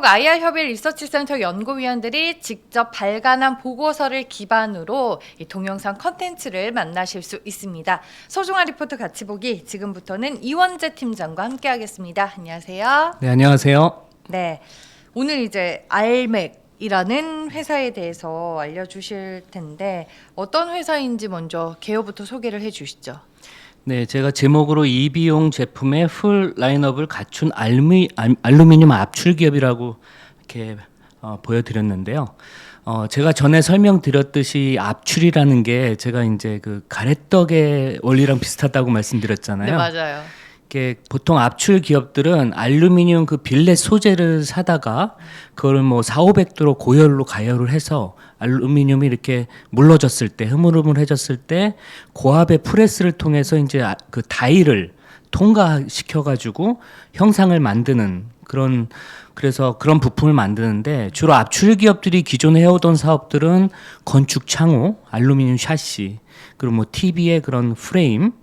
미국 IR 협일 리서치센터 연구위원들이 직접 발간한 보고서를 기반으로 이 동영상 컨텐츠를 만나실 수 있습니다. 소중한 리포트 같이 보기 지금부터는 이원재 팀장과 함께하겠습니다. 안녕하세요. 네, 안녕하세요. 네, 오늘 이제 알맥이라는 회사에 대해서 알려주실 텐데 어떤 회사인지 먼저 개요부터 소개를 해주시죠. 네, 제가 제목으로 EV용 제품의 풀 라인업을 갖춘 알루미늄 압출 기업이라고 이렇게 보여드렸는데요. 제가 전에 설명드렸듯이 압출이라는 게 제가 이제 그 가래떡의 원리랑 비슷하다고 말씀드렸잖아요. 네, 맞아요. 이게 보통 압출 기업들은 알루미늄 그 빌렛 소재를 사다가 그걸 뭐 4,500도로 고열로 가열을 해서 알루미늄이 이렇게 물러졌을 때 흐물흐물해졌을 때 고압의 프레스를 통해서 이제 그 다이를 통과시켜 가지고 형상을 만드는 그래서 그런 부품을 만드는데 주로 압출 기업들이 기존에 해오던 사업들은 건축 창호, 알루미늄 샤시, 그리고 뭐 TV의 그런 프레임,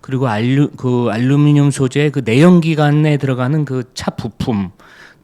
그리고 알루미늄 소재의 그 내연기관에 들어가는 그 차 부품,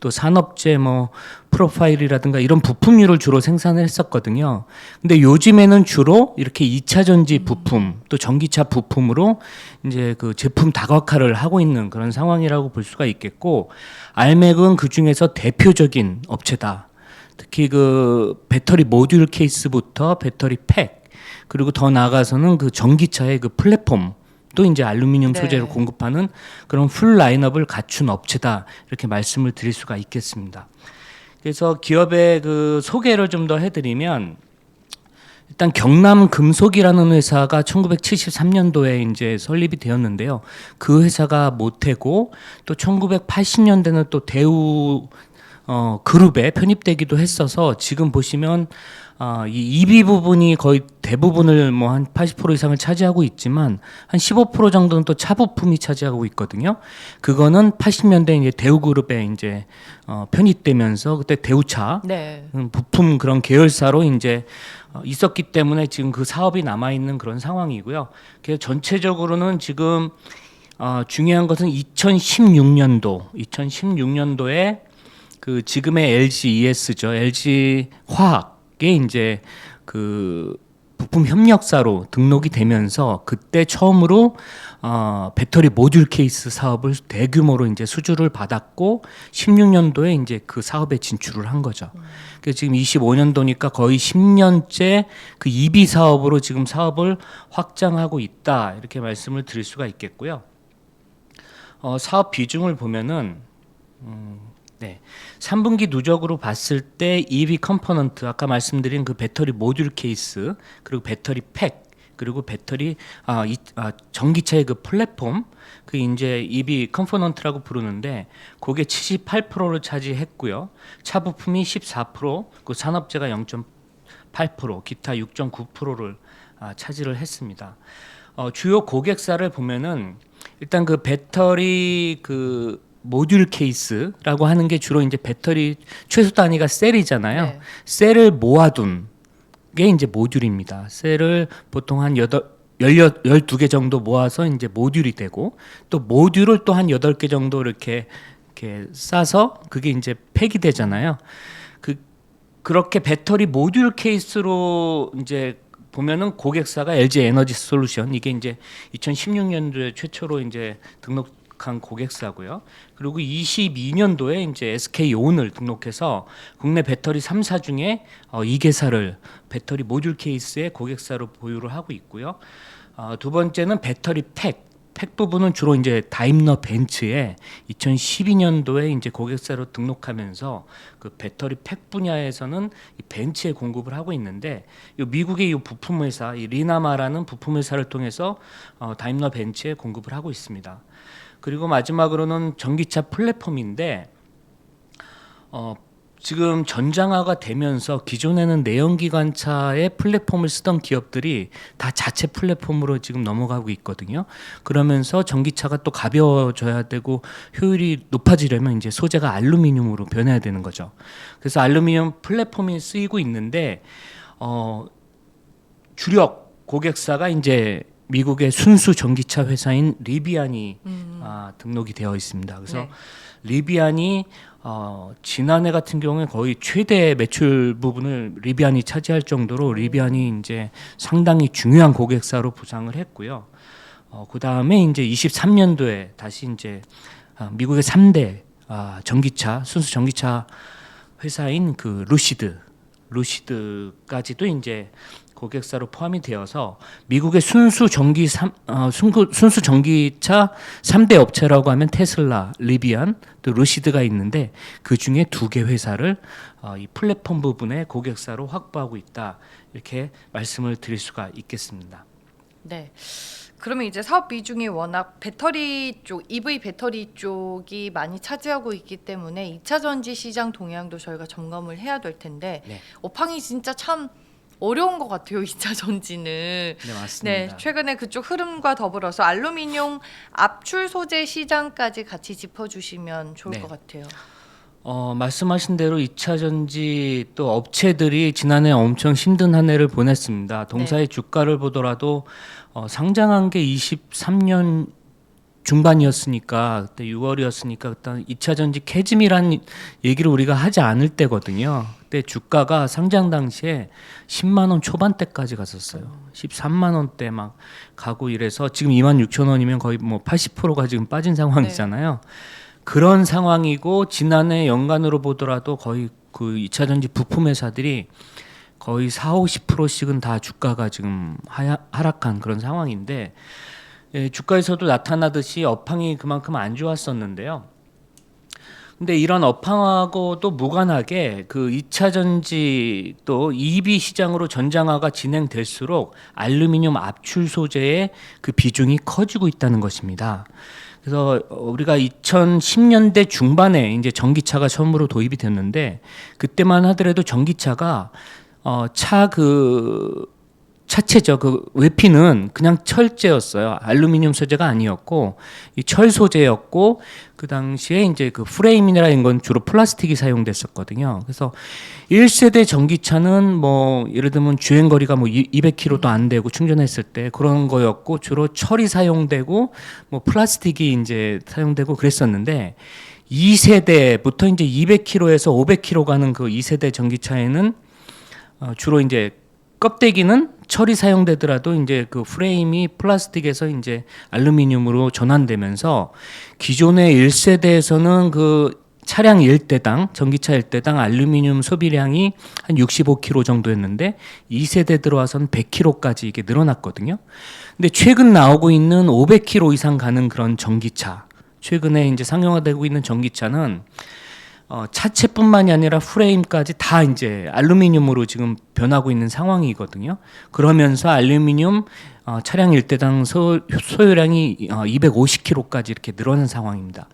또 산업재 뭐 프로파일이라든가 이런 부품류를 주로 생산을 했었거든요. 근데 요즘에는 주로 이렇게 2차 전지 부품, 또 전기차 부품으로 이제 그 제품 다각화를 하고 있는 그런 상황이라고 볼 수가 있겠고, 알맥은 그 중에서 대표적인 업체다. 특히 그 배터리 모듈 케이스부터 배터리 팩, 그리고 더 나아가서는 그 전기차의 그 플랫폼, 또 이제 알루미늄 소재를 공급하는 그런 풀 라인업을 갖춘 업체다, 이렇게 말씀을 드릴 수가 있겠습니다. 그래서 기업의 그 소개를 좀 더 해드리면, 일단 경남금속이라는 회사가 1973년도에 이제 설립이 되었는데요. 그 회사가 모태고, 또 1980년대는 또 대우 그룹에 편입되기도 했어서 지금 보시면 이 EV 부분이 거의 대부분을 뭐 한 80% 이상을 차지하고 있지만 한 15% 정도는 또 차 부품이 차지하고 있거든요. 그거는 80년대 이제 대우그룹에 이제 편입되면서 그때 대우차 부품 그런 계열사로 이제 있었기 때문에 지금 그 사업이 남아 있는 그런 상황이고요. 그래서 전체적으로는 지금 중요한 것은 2016년도에 그 지금의 LG ES죠. LG 화학에 이제 그 부품 협력사로 등록이 되면서 그때 처음으로 배터리 모듈 케이스 사업을 대규모로 이제 수주를 받았고 16년도에 이제 그 사업에 진출을 한 거죠. 그래서 지금 25년도니까 거의 10년째 그 EV 사업으로 지금 사업을 확장하고 있다, 이렇게 말씀을 드릴 수가 있겠고요. 사업 비중을 보면은 네, 3분기 누적으로 봤을 때 EV 컴포넌트, 아까 말씀드린 그 배터리 모듈 케이스, 그리고 배터리 팩, 그리고 배터리 전기차의 그 플랫폼, 그 이제 EV 컴포넌트라고 부르는데 그게 78%를 차지했고요. 차 부품이 14%, 그 산업재가 0.8%, 기타 6.9%를 차지를 했습니다. 주요 고객사를 보면은 일단 그 배터리 그 모듈 케이스라고 하는 게 주로 이제 배터리 최소 단위가 셀이잖아요. 네. 셀을 모아둔 게 이제 모듈입니다. 셀을 보통 한 12개 정도 모아서 이제 모듈이 되고, 또 모듈을 또 한 8개 정도 이렇게 싸서 그게 이제 팩이 되잖아요. 그렇게 배터리 모듈 케이스로 이제 보면은 고객사가 LG 에너지 솔루션, 이게 이제 2016년도에 최초로 이제 등록한 고객사고요. 그리고 22년도에 이제 SK온을 등록해서 국내 배터리 3사 중에 2개사를 배터리 모듈 케이스의 고객사로 보유를 하고 있고요. 두 번째는 배터리 팩 부분은 주로 이제 다임러 벤츠에 2012년도에 이제 고객사로 등록하면서 그 배터리 팩 분야에서는 이 벤츠에 공급을 하고 있는데, 이 미국의 이 부품 회사, 이 리나마라는 부품 회사를 통해서 다임러 벤츠에 공급을 하고 있습니다. 그리고 마지막으로는 전기차 플랫폼인데, 지금 전장화가 되면서 기존에는 내연기관차의 플랫폼을 쓰던 기업들이 다 자체 플랫폼으로 지금 넘어가고 있거든요. 그러면서 전기차가 또 가벼워져야 되고 효율이 높아지려면 이제 소재가 알루미늄으로 변해야 되는 거죠. 그래서 알루미늄 플랫폼이 쓰이고 있는데 주력 고객사가 이제 미국의 순수 전기차 회사인 리비안이 등록이 되어 있습니다. 그래서 리비안이 지난해 같은 경우에 거의 최대 매출 부분을 리비안이 차지할 정도로 리비안이 이제 상당히 중요한 고객사로 부상을 했고요. 그 다음에 이제 23년도에 다시 이제 미국의 3대 전기차 순수 전기차 회사인 그 루시드까지도 이제 고객사로 포함이 되어서 미국의 순수 전기차 3대 업체라고 하면 테슬라, 리비안, 또 루시드가 있는데 그 중에 2개 회사를 이 플랫폼 부분의 고객사로 확보하고 있다. 이렇게 말씀을 드릴 수가 있겠습니다. 네. 그러면 이제 사업 비중이 워낙 배터리 쪽, EV 배터리 쪽이 많이 차지하고 있기 때문에 2차 전지 시장 동향도 저희가 점검을 해야 될 텐데 네. 업황이 진짜 참 어려운 것 같아요. 2차 전지는. 네, 맞습니다. 네, 최근에 그쪽 흐름과 더불어서 알루미늄 압출 소재 시장까지 같이 짚어주시면 좋을 네. 것 같아요. 말씀하신 대로 2차 전지 또 업체들이 지난해 엄청 힘든 한 해를 보냈습니다. 동사의 주가를 보더라도 상장한 게 23년 중반이었으니까 그때 6월이었으니까 일단 2차 전지 캐즘이란 얘기를 우리가 하지 않을 때거든요. 그때 주가가 상장 당시에 10만 원 초반대까지 갔었어요. 13만 원대 막 가고 이래서 지금 2만 6천 원이면 거의 뭐 80%가 지금 빠진 상황이잖아요. 그런 상황이고 지난해 연간으로 보더라도 거의 그 2차 전지 부품 회사들이 거의 40~50%씩은 다 주가가 지금 하락한 그런 상황인데 주가에서도 나타나듯이 업황이 그만큼 안 좋았었는데요. 근데 이런 업황하고도 무관하게 그 2차 전지 또 EV 시장으로 전장화가 진행될수록 알루미늄 압출 소재의 그 비중이 커지고 있다는 것입니다. 그래서 우리가 2010년대 중반에 이제 전기차가 처음으로 도입이 됐는데 그때만 하더라도 전기차가 차체죠. 그 외피는 그냥 철제였어요. 알루미늄 소재가 아니었고 이 철 소재였고 그 당시에 이제 그 프레임이라는 건 주로 플라스틱이 사용됐었거든요. 그래서 1세대 전기차는 뭐 예를 들면 주행 거리가 뭐 200km도 안 되고 충전했을 때 그런 거였고 주로 철이 사용되고 뭐 플라스틱이 이제 사용되고 그랬었는데 2세대부터 이제 200km에서 500km 가는 그 2세대 전기차에는 주로 이제 껍데기는 철이 사용되더라도 이제 그 프레임이 플라스틱에서 이제 알루미늄으로 전환되면서 기존의 1세대에서는 그 차량 1대당 전기차 1대당 알루미늄 소비량이 한 65kg 정도였는데 2세대 들어와서는 100kg까지 이게 늘어났거든요. 근데 최근 나오고 있는 500kg 이상 가는 그런 전기차, 최근에 이제 상용화되고 있는 전기차는 차체뿐만이 아니라 프레임까지 다 이제 알루미늄으로 지금 변하고 있는 상황이거든요. 그러면서 알루미늄 차량 1대당 소요량이 250kg까지 이렇게 늘어난 상황입니다.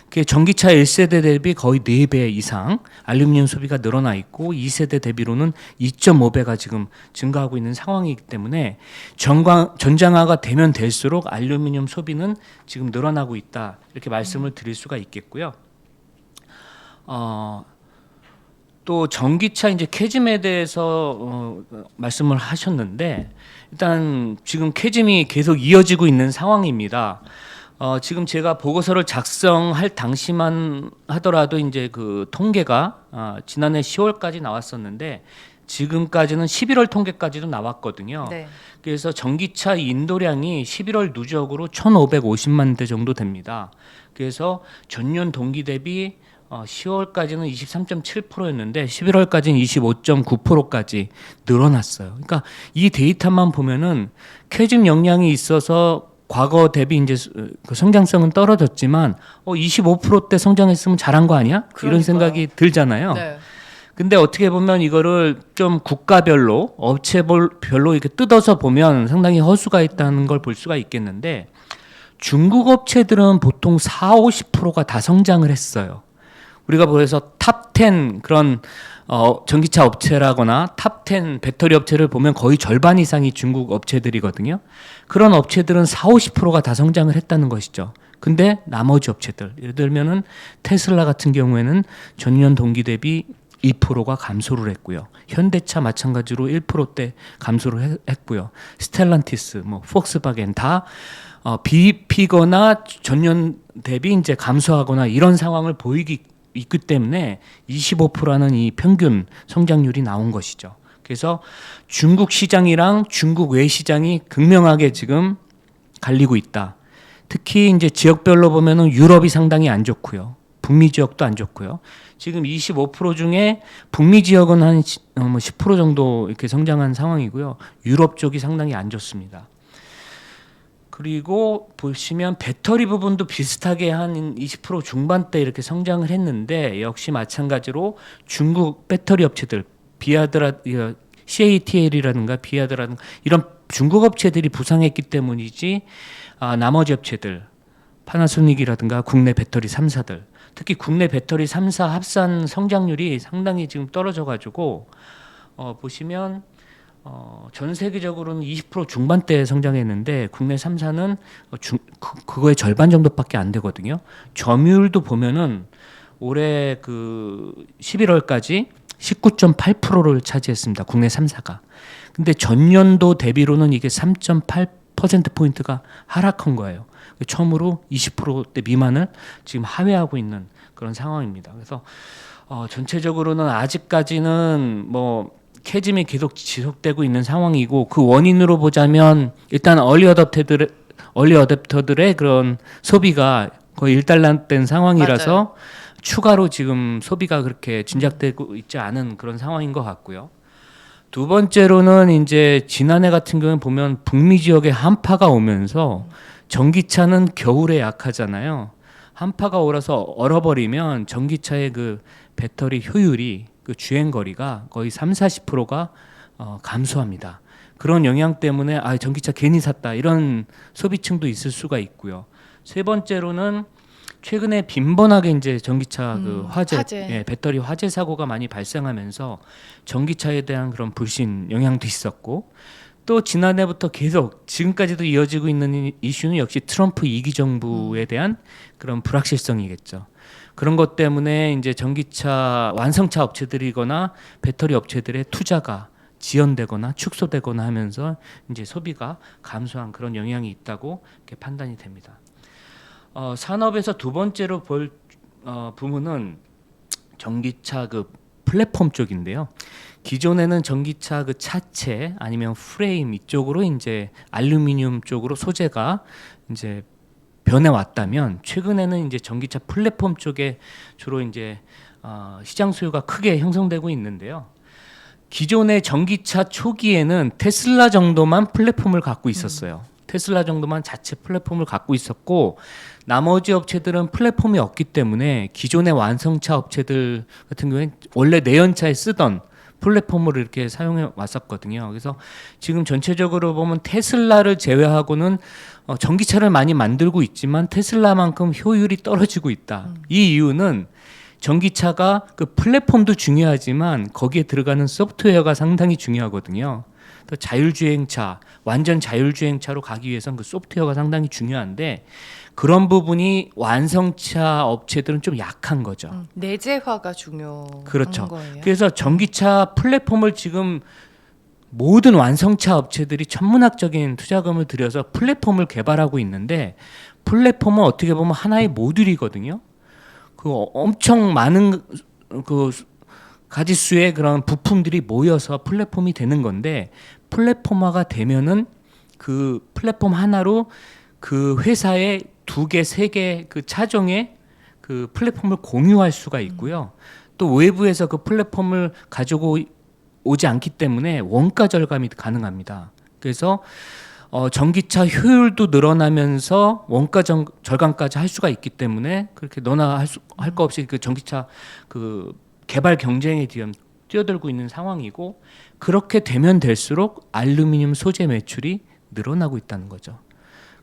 그게 전기차 1세대 대비 거의 4배 이상 알루미늄 소비가 늘어나 있고 2세대 대비로는 2.5배가 지금 증가하고 있는 상황이기 때문에 전장화가 되면 될수록 알루미늄 소비는 지금 늘어나고 있다. 이렇게 말씀을 드릴 수가 있겠고요. 또 전기차 이제 캐즘에 대해서 말씀을 하셨는데 일단 지금 캐즘이 계속 이어지고 있는 상황입니다. 지금 제가 보고서를 작성할 당시만 하더라도 이제 그 통계가 지난해 10월까지 나왔었는데 지금까지는 11월 통계까지도 나왔거든요. 네. 그래서 전기차 인도량이 11월 누적으로 1,550만 대 정도 됩니다. 그래서 전년 동기 대비 10월까지는 23.7%였는데 11월까지는 25.9%까지 늘어났어요. 그러니까 이 데이터만 보면은 캐즘 역량이 있어서 과거 대비 이제 그 성장성은 떨어졌지만 25%대 성장했으면 잘한 거 아니야? 그러니까요. 이런 생각이 들잖아요. 네. 근데 어떻게 보면 이거를 좀 국가별로 업체별로 이렇게 뜯어서 보면 상당히 허수가 있다는 걸 볼 수가 있겠는데 중국 업체들은 보통 40~50%가 다 성장을 했어요. 우리가 그래서 탑10 그런 전기차 업체라거나 탑10 배터리 업체를 보면 거의 절반 이상이 중국 업체들이거든요. 그런 업체들은 40~50%가 다 성장을 했다는 것이죠. 근데 나머지 업체들, 예를 들면은 테슬라 같은 경우에는 전년 동기 대비 2%가 감소를 했고요. 현대차 마찬가지로 1%대 감소를 했고요. 스텔란티스, 뭐 폭스바겐 다 비피거나 전년 대비 이제 감소하거나 이런 상황을 보이기 있기 때문에 25%라는 이 평균 성장률이 나온 것이죠. 그래서 중국 시장이랑 중국 외 시장이 극명하게 지금 갈리고 있다. 특히 이제 지역별로 보면은 유럽이 상당히 안 좋고요. 북미 지역도 안 좋고요. 지금 25% 중에 북미 지역은 한 10% 정도 이렇게 성장한 상황이고요. 유럽 쪽이 상당히 안 좋습니다. 그리고 보시면 배터리 부분도 비슷하게 한 20% 중반대 이렇게 성장을 했는데 역시 마찬가지로 중국 배터리 업체들 CATL이라든가 비아드라든가 이런 중국 업체들이 부상했기 때문이지 나머지 업체들 파나소닉이라든가 국내 배터리 3사들 특히 국내 배터리 3사 합산 성장률이 상당히 지금 떨어져 가지고 보시면 전 세계적으로는 20% 중반대에 성장했는데 국내 3사는 그거의 절반 정도밖에 안 되거든요. 점유율도 보면은 올해 그 11월까지 19.8%를 차지했습니다. 국내 3사가. 근데 전년도 대비로는 이게 3.8%포인트가 하락한 거예요. 처음으로 20%대 미만을 지금 하회하고 있는 그런 상황입니다. 그래서 전체적으로는 아직까지는 뭐 캐즘이 계속 지속되고 있는 상황이고 그 원인으로 보자면 일단 얼리어댑터들의 그런 소비가 거의 일단락된 상황이라서 맞아요. 추가로 지금 소비가 그렇게 진작되고 있지 않은 그런 상황인 것 같고요. 두 번째로는 이제 지난해 같은 경우는 보면 북미 지역에 한파가 오면서 전기차는 겨울에 약하잖아요. 한파가 오라서 얼어버리면 전기차의 그 배터리 효율이 그 주행 거리가 거의 30-40%가 감소합니다. 그런 영향 때문에 전기차 괜히 샀다 이런 소비층도 있을 수가 있고요. 세 번째로는 최근에 빈번하게 이제 전기차 그 화재. 예, 배터리 화재 사고가 많이 발생하면서 전기차에 대한 그런 불신 영향도 있었고 또 지난해부터 계속 지금까지도 이어지고 있는 이슈는 역시 트럼프 2기 정부에 대한 그런 불확실성이겠죠. 그런 것 때문에 이제 전기차 완성차 업체들이거나 배터리 업체들의 투자가 지연되거나 축소되거나 하면서 이제 소비가 감소한 그런 영향이 있다고 이렇게 판단이 됩니다. 산업에서 두 번째로 볼 부문은 전기차 그 플랫폼 쪽인데요. 기존에는 전기차 그 차체 아니면 프레임 이쪽으로 이제 알루미늄 쪽으로 소재가 이제 변해 왔다면 최근에는 이제 전기차 플랫폼 쪽에 주로 이제 시장 수요가 크게 형성되고 있는데요. 기존의 전기차 초기에는 테슬라 정도만 플랫폼을 갖고 있었어요. 테슬라 정도만 자체 플랫폼을 갖고 있었고 나머지 업체들은 플랫폼이 없기 때문에 기존의 완성차 업체들 같은 경우에는 원래 내연차에 쓰던 플랫폼을 이렇게 사용해 왔었거든요. 그래서 지금 전체적으로 보면 테슬라를 제외하고는 전기차를 많이 만들고 있지만 테슬라만큼 효율이 떨어지고 있다. 이 이유는 전기차가 그 플랫폼도 중요하지만 거기에 들어가는 소프트웨어가 상당히 중요하거든요. 또 자율주행차, 완전 자율주행차로 가기 위해서는 그 소프트웨어가 상당히 중요한데 그런 부분이 완성차 업체들은 좀 약한 거죠. 내재화가 중요한 그렇죠. 거예요. 그래서 전기차 플랫폼을 지금 모든 완성차 업체들이 천문학적인 투자금을 들여서 플랫폼을 개발하고 있는데 플랫폼은 어떻게 보면 하나의 모듈이거든요. 그 엄청 많은 그 가지수의 그런 부품들이 모여서 플랫폼이 되는 건데 플랫폼화가 되면은 그 플랫폼 하나로 그 회사의 2개, 3개 그 차종의 그 플랫폼을 공유할 수가 있고요. 또 외부에서 그 플랫폼을 가지고 오지 않기 때문에 원가 절감이 가능합니다. 그래서 전기차 효율도 늘어나면서 원가 절감까지 할 수가 있기 때문에 그렇게 너나 할 거 없이 그 전기차 그 개발 경쟁에 뛰어들고 있는 상황이고 그렇게 되면 될수록 알루미늄 소재 매출이 늘어나고 있다는 거죠.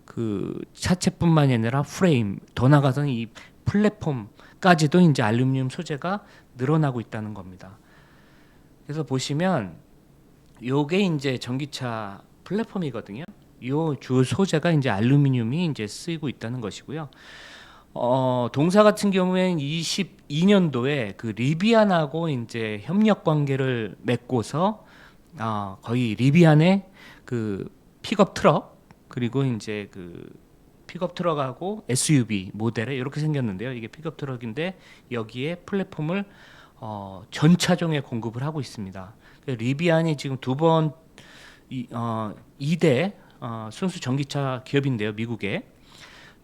그 차체뿐만이 아니라 프레임 더 나가서는 이 플랫폼까지도 이제 알루미늄 소재가 늘어나고 있다는 겁니다. 그래서 보시면 요게 이제 전기차 플랫폼이거든요. 요 주 소재가 이제 알루미늄이 이제 쓰이고 있다는 것이고요. 동사 같은 경우에는 22년도에 그 리비안하고 이제 협력 관계를 맺고서 거의 리비안의 그 픽업 트럭 그리고 이제 그 픽업 트럭하고 SUV 모델에 이렇게 생겼는데요. 이게 픽업 트럭인데 여기에 플랫폼을 전 차종에 공급을 하고 있습니다. 리비안이 지금 두 번 2대 순수 전기차 기업인데요, 미국에.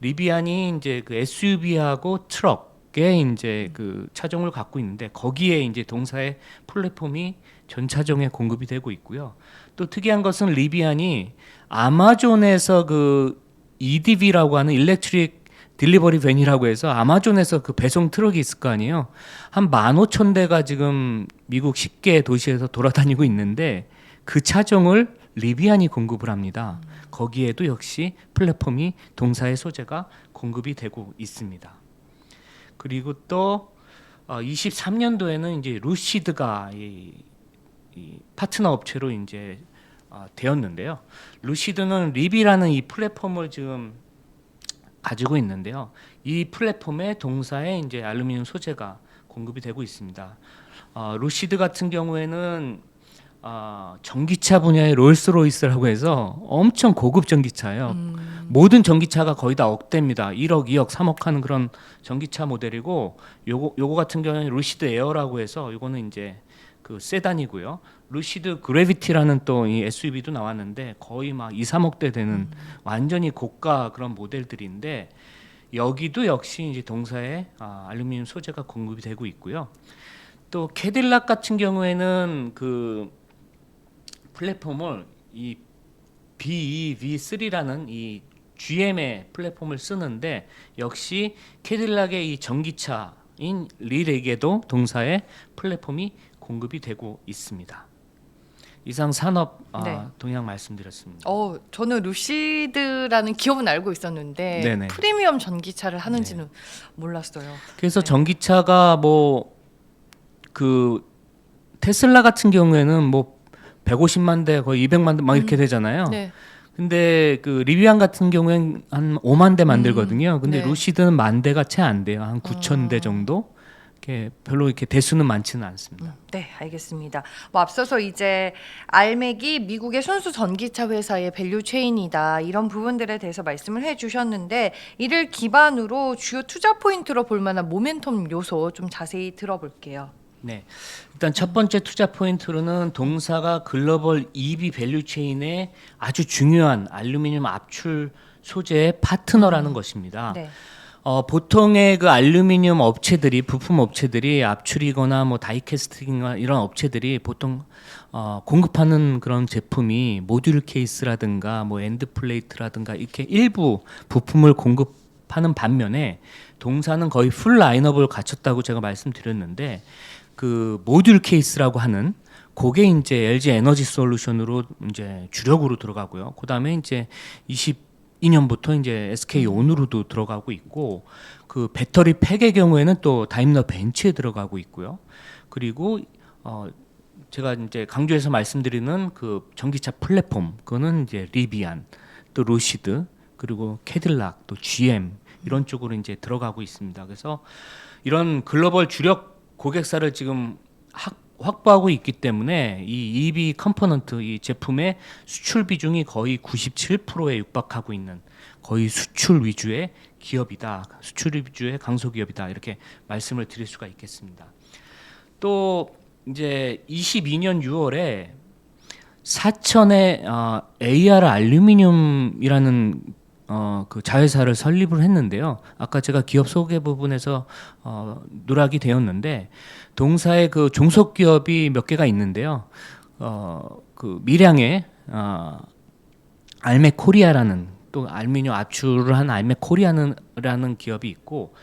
리비안이 이제 그 SUV하고 트럭에 이제 그 차종을 갖고 있는데 거기에 이제 동사의 플랫폼이 전 차종에 공급이 되고 있고요. 또 특이한 것은 리비안이 아마존에서 그 EDV라고 하는 일렉트릭 딜리버리 밴이라고 해서 아마존에서 그 배송 트럭이 있을 거 아니에요. 한 15,000대가 지금 미국 10개 도시에서 돌아다니고 있는데 그 차종을 리비안이 공급을 합니다. 거기에도 역시 플랫폼이 동사의 소재가 공급이 되고 있습니다. 그리고 또 23년도에는 이제 루시드가 이 파트너 업체로 이제 되었는데요. 루시드는 리비라는 이 플랫폼을 지금 가지고 있는데요. 이 플랫폼에 동사에 이제 알루미늄 소재가 공급이 되고 있습니다. 루시드 같은 경우에는 전기차 분야의 롤스로이스라고 해서 엄청 고급 전기차예요. 모든 전기차가 거의 다 억대입니다. 1억, 2억, 3억 하는 그런 전기차 모델이고 요거 같은 경우는 루시드 에어라고 해서 요거는 이제 그 세단이고요. 루시드 그래비티라는 또 이 SUV도 나왔는데 거의 막 2, 3억대 되는 완전히 고가 그런 모델들인데 여기도 역시 이제 동사에 알루미늄 소재가 공급이 되고 있고요. 또 캐딜락 같은 경우에는 그 플랫폼을 이 BEV3라는 이 GM의 플랫폼을 쓰는데 역시 캐딜락의 이 전기차인 리렉에도 동사의 플랫폼이 공급이 되고 있습니다. 이상 산업 네. 동향 말씀드렸습니다. 저는 루시드라는 기업은 알고 있었는데 네네. 프리미엄 전기차를 하는지는 몰랐어요. 그래서 네. 전기차가 뭐 그 테슬라 같은 경우에는 뭐 150만 대 거의 200만 대 막 이렇게 되잖아요. 네. 근데 그 리비안 같은 경우엔 한 5만 대 만들거든요. 근데 네. 루시드는 만 대가 채 안 돼요. 한 9천 대 정도. 이렇게 별로 이렇게 대수는 많지는 않습니다. 네, 알겠습니다. 뭐 앞서서 이제 알맥이 미국의 순수 전기차 회사의 밸류 체인이다 이런 부분들에 대해서 말씀을 해주셨는데 이를 기반으로 주요 투자 포인트로 볼 만한 모멘텀 요소 좀 자세히 들어볼게요. 네, 일단 첫 번째 투자 포인트로는 동사가 글로벌 EV 밸류 체인의 아주 중요한 알루미늄 압출 소재의 파트너라는 것입니다. 네. 보통의 그 알루미늄 업체들이 부품 업체들이 압출이거나 뭐 다이캐스팅이나 이런 업체들이 보통 공급하는 그런 제품이 모듈 케이스라든가 뭐 엔드 플레이트라든가 이렇게 일부 부품을 공급하는 반면에 동사는 거의 풀 라인업을 갖췄다고 제가 말씀드렸는데 그 모듈 케이스라고 하는 그게 이제 LG 에너지 솔루션으로 이제 주력으로 들어가고요. 그다음에 이제 22년부터 이제 SK 온으로도 들어가고 있고 그 배터리 팩의 경우에는 또 다임러 벤츠에 들어가고 있고요. 그리고 제가 이제 강조해서 말씀드리는 그 전기차 플랫폼 그거는 이제 리비안, 또 루시드, 그리고 캐딜락, 또 GM 이런 쪽으로 이제 들어가고 있습니다. 그래서 이런 글로벌 주력 고객사를 지금 확보하고 있기 때문에 이 EV 컴포넌트 이 제품의 수출 비중이 거의 97%에 육박하고 있는 거의 수출 위주의 기업이다. 수출 위주의 강소 기업이다. 이렇게 말씀을 드릴 수가 있겠습니다. 또 이제 22년 6월에 사천에 AR 알루미늄이라는 그 자회사를 설립을 했는데요. 아까 제가 기업 소개 부분에서 누락이 되었는데 동사의 그 종속 기업이 몇 개가 있는데요. 그 밀양에 알맥 코리아라는 또 알루미늄 압출을 한 알맥 코리아라는 기업이 있고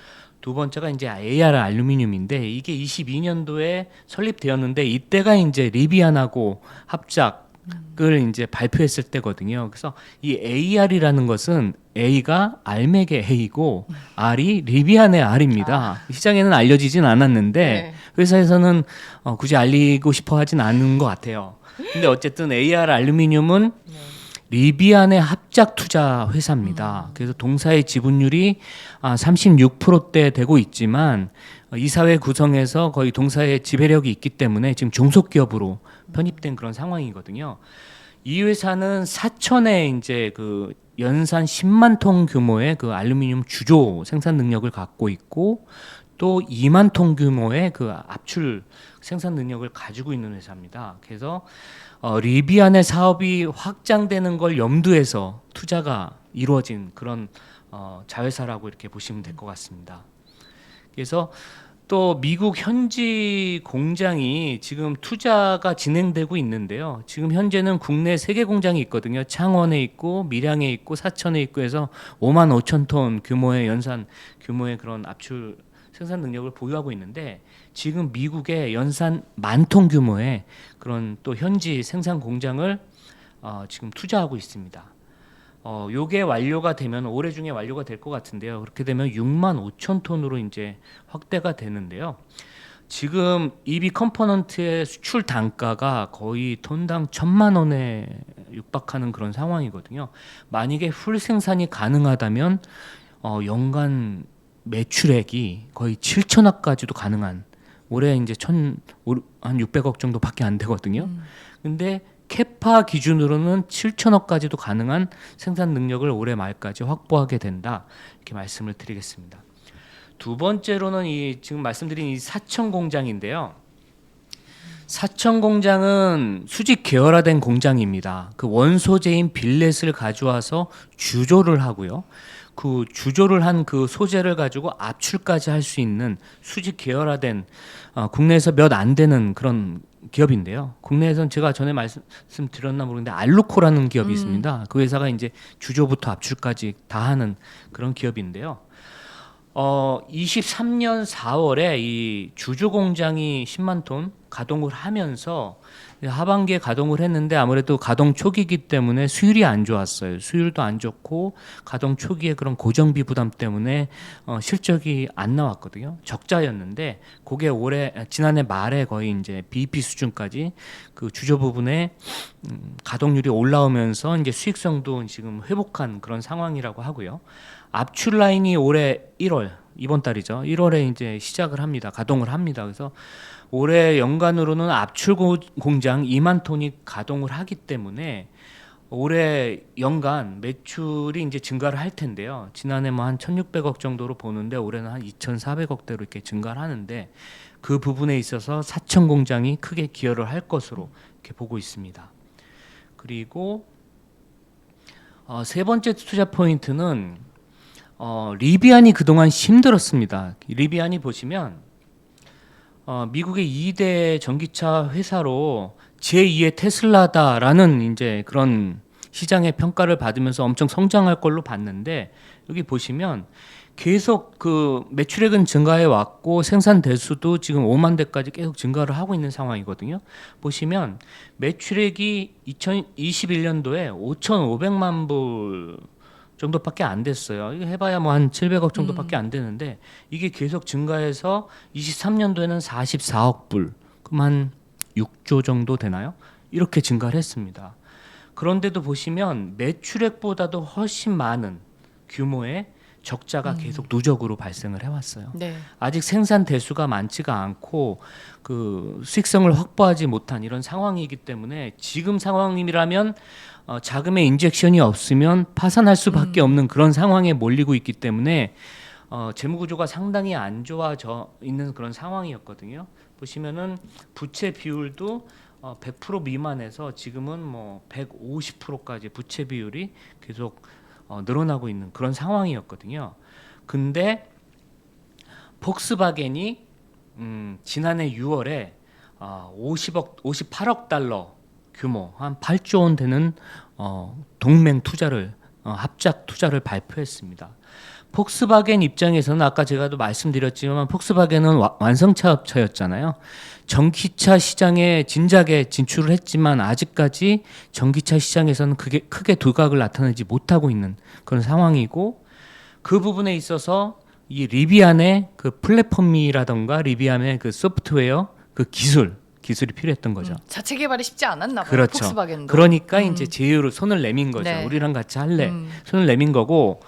두 번째가 이제 AR 알루미늄인데 이게 22년도에 설립되었는데 이때가 이제 리비안하고 합작을 이제 발표했을 때거든요. 그래서 이 AR이라는 것은 A가 알맥의 A고 R이 리비안의 R입니다. 시장에는 알려지진 않았는데 네. 회사에서는 굳이 알리고 싶어 하진 않은 것 같아요. 근데 어쨌든 AR 알루미늄은 리비안의 합작 투자 회사입니다. 그래서 동사의 지분율이 36%대 되고 있지만 이사회 구성에서 거의 동사의 지배력이 있기 때문에 지금 종속 기업으로 편입된 그런 상황이거든요. 이 회사는 사천에 이제 그 연산 10만 톤 규모의 그 알루미늄 주조 생산 능력을 갖고 있고 또 2만 톤 규모의 그 압출 생산 능력을 가지고 있는 회사입니다. 그래서 리비안의 사업이 확장되는 걸 염두해서 투자가 이루어진 그런 자회사라고 이렇게 보시면 될 것 같습니다. 그래서 또 미국 현지 공장이 지금 투자가 진행되고 있는데요. 지금 현재는 국내 3개 공장이 있거든요. 창원에 있고 밀양에 있고 사천에 있고 해서 5만 5천 톤 규모의 연산 규모의 그런 압출 생산 능력을 보유하고 있는데 지금 미국에 연산 10,000톤 규모의 그런 또 현지 생산 공장을 지금 투자하고 있습니다. 요게 완료가 되면 올해 중에 완료가 될 것 같은데요. 그렇게 되면 6만 5천 톤으로 이제 확대가 되는데요. 지금 EV 컴포넌트의 수출 단가가 거의 톤당 1,000만 원에 육박하는 그런 상황이거든요. 만약에 풀 생산이 가능하다면 연간 매출액이 거의 7천억까지도 가능한 올해 이제 한 600억 정도밖에 안 되거든요. 근데 캐파 기준으로는 7천억까지도 가능한 생산 능력을 올해 말까지 확보하게 된다. 이렇게 말씀을 드리겠습니다. 두 번째로는 지금 말씀드린 이 사천 공장인데요. 사천 공장은 수직 계열화된 공장입니다. 그 원소재인 빌렛을 가져와서 주조를 하고요. 그 주조를 한 그 소재를 가지고 압출까지 할 수 있는 수직 계열화된 국내에서 몇 안 되는 그런 기업인데요. 국내에서는 제가 전에 말씀드렸나 모르겠는데 알루코라는 기업이 있습니다. 그 회사가 이제 주조부터 압출까지 다 하는 그런 기업인데요. 23년 4월에 이 주조 공장이 10만 톤 가동을 하면서 하반기에 가동을 했는데 아무래도 가동 초기이기 때문에 수율이 안 좋았어요. 수율도 안 좋고 가동 초기에 그런 고정비 부담 때문에 실적이 안 나왔거든요. 적자였는데 그게 지난해 말에 거의 이제 BEP 수준까지 그 주조 부분에 가동률이 올라오면서 이제 수익성도 지금 회복한 그런 상황이라고 하고요. 압출 라인이 올해 1월 이번 달이죠. 1월에 이제 시작을 합니다. 가동을 합니다. 그래서 올해 연간으로는 압출 공장 2만 톤이 가동을 하기 때문에 올해 연간 매출이 이제 증가를 할 텐데요. 지난해 뭐 한 1,600억 정도로 보는데 올해는 한 2,400억대로 이렇게 증가를 하는데 그 부분에 있어서 사천 공장이 크게 기여를 할 것으로 이렇게 보고 있습니다. 그리고 세 번째 투자 포인트는 리비안이 그동안 힘들었습니다. 리비안이 보시면 미국의 2대 전기차 회사로 제2의 테슬라다라는 이제 그런 시장의 평가를 받으면서 엄청 성장할 걸로 봤는데 여기 보시면 계속 그 매출액은 증가해 왔고 생산 대수도 지금 5만 대까지 계속 증가를 하고 있는 상황이거든요. 보시면 매출액이 2021년도에 5,500만 불 정도밖에 안 됐어요. 이거 해봐야 뭐 한 700억 정도밖에 안 되는데 이게 계속 증가해서 23년도에는 44억 불, 그럼 한 6조 정도 되나요? 이렇게 증가를 했습니다. 그런데도 보시면 매출액보다도 훨씬 많은 규모의 적자가 계속 누적으로 발생을 해왔어요. 네. 아직 생산 대수가 많지가 않고 그 수익성을 확보하지 못한 이런 상황이기 때문에 지금 상황이라면 자금의 인젝션이 없으면 파산할 수밖에 없는 그런 상황에 몰리고 있기 때문에 재무 구조가 상당히 안 좋아져 있는 그런 상황이었거든요. 보시면은 부채 비율도 100% 미만에서 지금은 뭐 150%까지 부채 비율이 계속 늘어나고 있는 그런 상황이었거든요. 근데 폭스바겐이 지난해 6월에 58억 달러 규모 한 8조 원 되는 동맹 투자를 합작 투자를 발표했습니다. 폭스바겐 입장에서는 아까 제가도 말씀드렸지만 폭스바겐은 완성차 업체였잖아요. 전기차 시장에 진작에 진출을 했지만 아직까지 전기차 시장에서는 크게 두각을 나타내지 못하고 있는 그런 상황이고 그 부분에 있어서 이 리비안의 그 플랫폼이라던가 리비안의 그 소프트웨어 그 기술이 필요했던 거죠. 자체 개발이 쉽지 않았나 봐요. 그렇죠. 폭스바겐도. 그러니까 이제 제휴로 손을 내민 거죠. 네. 우리랑 같이 할래. 손을 내민 거고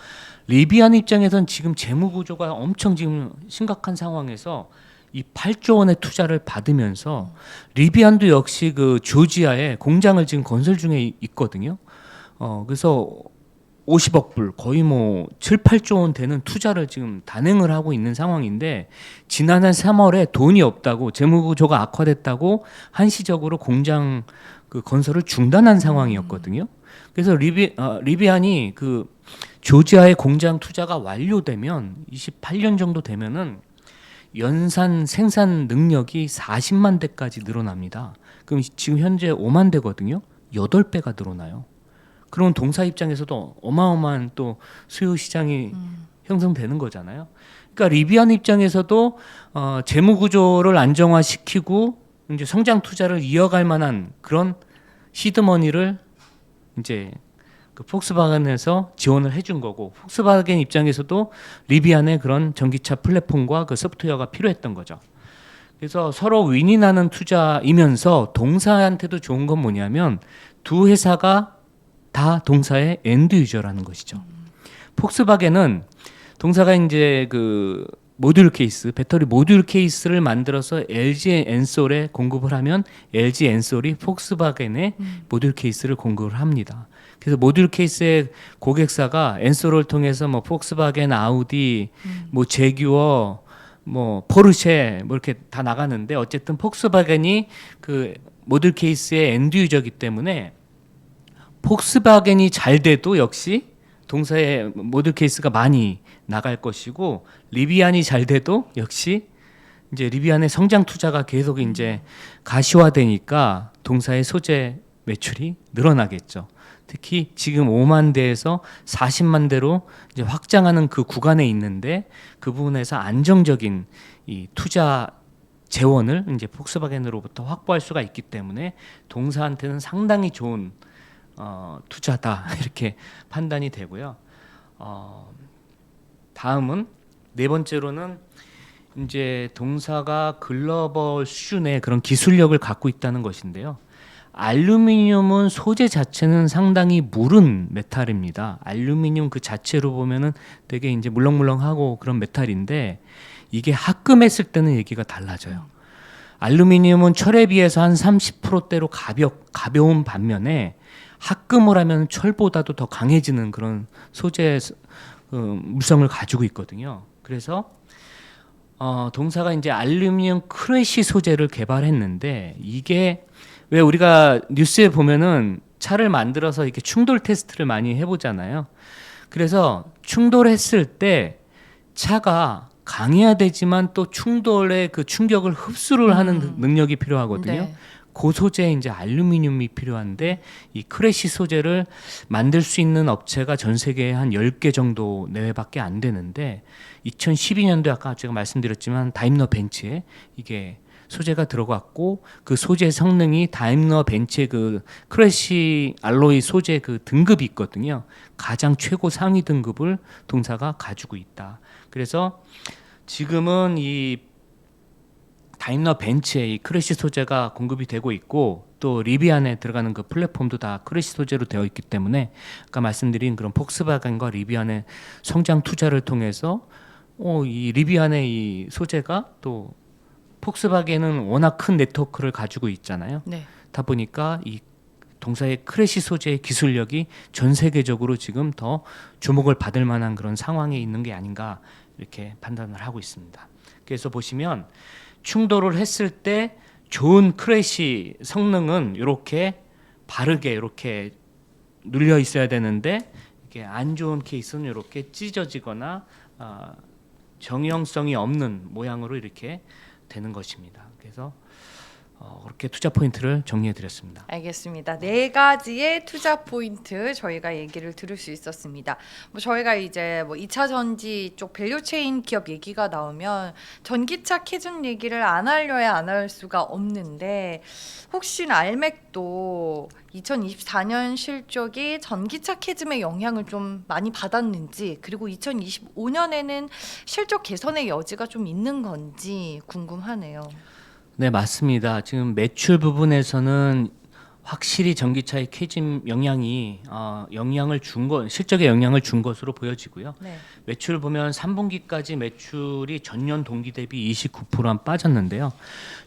리비안 입장에서는 지금 재무 구조가 엄청 지금 심각한 상황에서 이 8조 원의 투자를 받으면서 리비안도 역시 그 조지아에 공장을 지금 건설 중에 있거든요. 그래서 50억 불 거의 뭐 7, 8조 원 되는 투자를 지금 단행을 하고 있는 상황인데 지난해 3월에 돈이 없다고 재무구조가 악화됐다고 한시적으로 공장 그 건설을 중단한 상황이었거든요. 그래서 리비안이 그 조지아의 공장 투자가 완료되면 28년 정도 되면은 연산 생산 능력이 40만 대까지 늘어납니다. 그럼 지금 현재 5만 대거든요. 8배가 늘어나요. 그런 동사 입장에서도 어마어마한 또 수요 시장이 형성되는 거잖아요. 그러니까 리비안 입장에서도 재무 구조를 안정화시키고 이제 성장 투자를 이어갈 만한 그런 시드머니를 이제 그 폭스바겐에서 지원을 해준 거고, 폭스바겐 입장에서도 리비안의 그런 전기차 플랫폼과 그 소프트웨어가 필요했던 거죠. 그래서 서로 윈윈하는 투자이면서 동사한테도 좋은 건 뭐냐면 두 회사가 다 동사의 엔드 유저라는 것이죠. 폭스바겐은 동사가 이제 그 모듈 케이스, 배터리 모듈 케이스를 만들어서 LG 엔솔에 공급을 하면 LG 엔솔이 폭스바겐에 모듈 케이스를 공급을 합니다. 그래서 모듈 케이스의 고객사가 엔솔을 통해서 뭐 폭스바겐, 아우디, 뭐 제규어, 뭐 포르쉐 뭐 이렇게 다 나가는데 어쨌든 폭스바겐이 그 모듈 케이스의 엔드 유저이기 때문에 폭스바겐이 잘 돼도 역시 동사의 모듈 케이스가 많이 나갈 것이고, 리비안이 잘 돼도 역시 이제 리비안의 성장 투자가 계속 이제 가시화되니까 동사의 소재 매출이 늘어나겠죠. 특히 지금 5만 대에서 40만 대로 이제 확장하는 그 구간에 있는데 그 부분에서 안정적인 이 투자 재원을 이제 폭스바겐으로부터 확보할 수가 있기 때문에 동사한테는 상당히 좋은 투자다 이렇게 판단이 되고요. 다음은 네 번째로는 이제 동사가 글로벌 수준의 그런 기술력을 갖고 있다는 것인데요. 알루미늄은 소재 자체는 상당히 무른 메탈입니다. 알루미늄 그 자체로 보면은 되게 이제 물렁물렁하고 그런 메탈인데 이게 합금했을 때는 얘기가 달라져요. 알루미늄은 철에 비해서 한 30%대로 가벼운 반면에 합금을 하면 철보다도 더 강해지는 그런 소재 물성을 가지고 있거든요. 그래서 동사가 이제 알루미늄 크래시 소재를 개발했는데 이게 왜 우리가 뉴스에 보면은 차를 만들어서 이렇게 충돌 테스트를 많이 해보잖아요. 그래서 충돌했을 때 차가 강해야 되지만 또 충돌의 그 충격을 흡수를 하는 능력이 필요하거든요. 네. 그 소재에 이제 알루미늄이 필요한데 이 크래시 소재를 만들 수 있는 업체가 전 세계에 한 10개 정도 내외밖에 안 되는데 2012년도에 아까 제가 말씀드렸지만 다임러 벤츠에 이게 소재가 들어갔고 그 소재 성능이 다임러 벤츠의 그 크래시 알로이 소재 그 등급이 있거든요. 가장 최고 상위 등급을 동사가 가지고 있다. 그래서 지금은 이 다임러 벤츠에 이 크래시 소재가 공급이 되고 있고 또 리비안에 들어가는 그 플랫폼도 다 크래시 소재로 되어 있기 때문에 아까 말씀드린 그런 폭스바겐과 리비안의 성장 투자를 통해서 이 리비안의 이 소재가 또 폭스바겐은 워낙 큰 네트워크를 가지고 있잖아요. 네. 다 보니까 이 동사의 크래시 소재의 기술력이 전 세계적으로 지금 더 주목을 받을 만한 그런 상황에 있는 게 아닌가 이렇게 판단을 하고 있습니다. 그래서 보시면 충돌을 했을 때 좋은 크래시 성능은 이렇게 바르게 이렇게 눌려 있어야 되는데 이게 안 좋은 케이스는 이렇게 찢어지거나 정형성이 없는 모양으로 이렇게 되는 것입니다. 그래서 그렇게 투자 포인트를 정리해 드렸습니다. 알겠습니다. 네 가지의 투자 포인트 저희가 얘기를 들을 수 있었습니다. 뭐 저희가 이제 뭐 2차 전지 쪽 밸류체인 기업 얘기가 나오면 전기차 캐즘 얘기를 안 하려야 안 할 수가 없는데 혹시나 알맥도 2024년 실적이 전기차 캐즘의 영향을 좀 많이 받았는지 그리고 2025년에는 실적 개선의 여지가 좀 있는 건지 궁금하네요. 네, 맞습니다. 지금 매출 부분에서는 확실히 전기차의 캐즘 실적에 영향을 준 것으로 보여지고요. 네. 매출 보면 3분기까지 매출이 전년 동기 대비 29%한 빠졌는데요.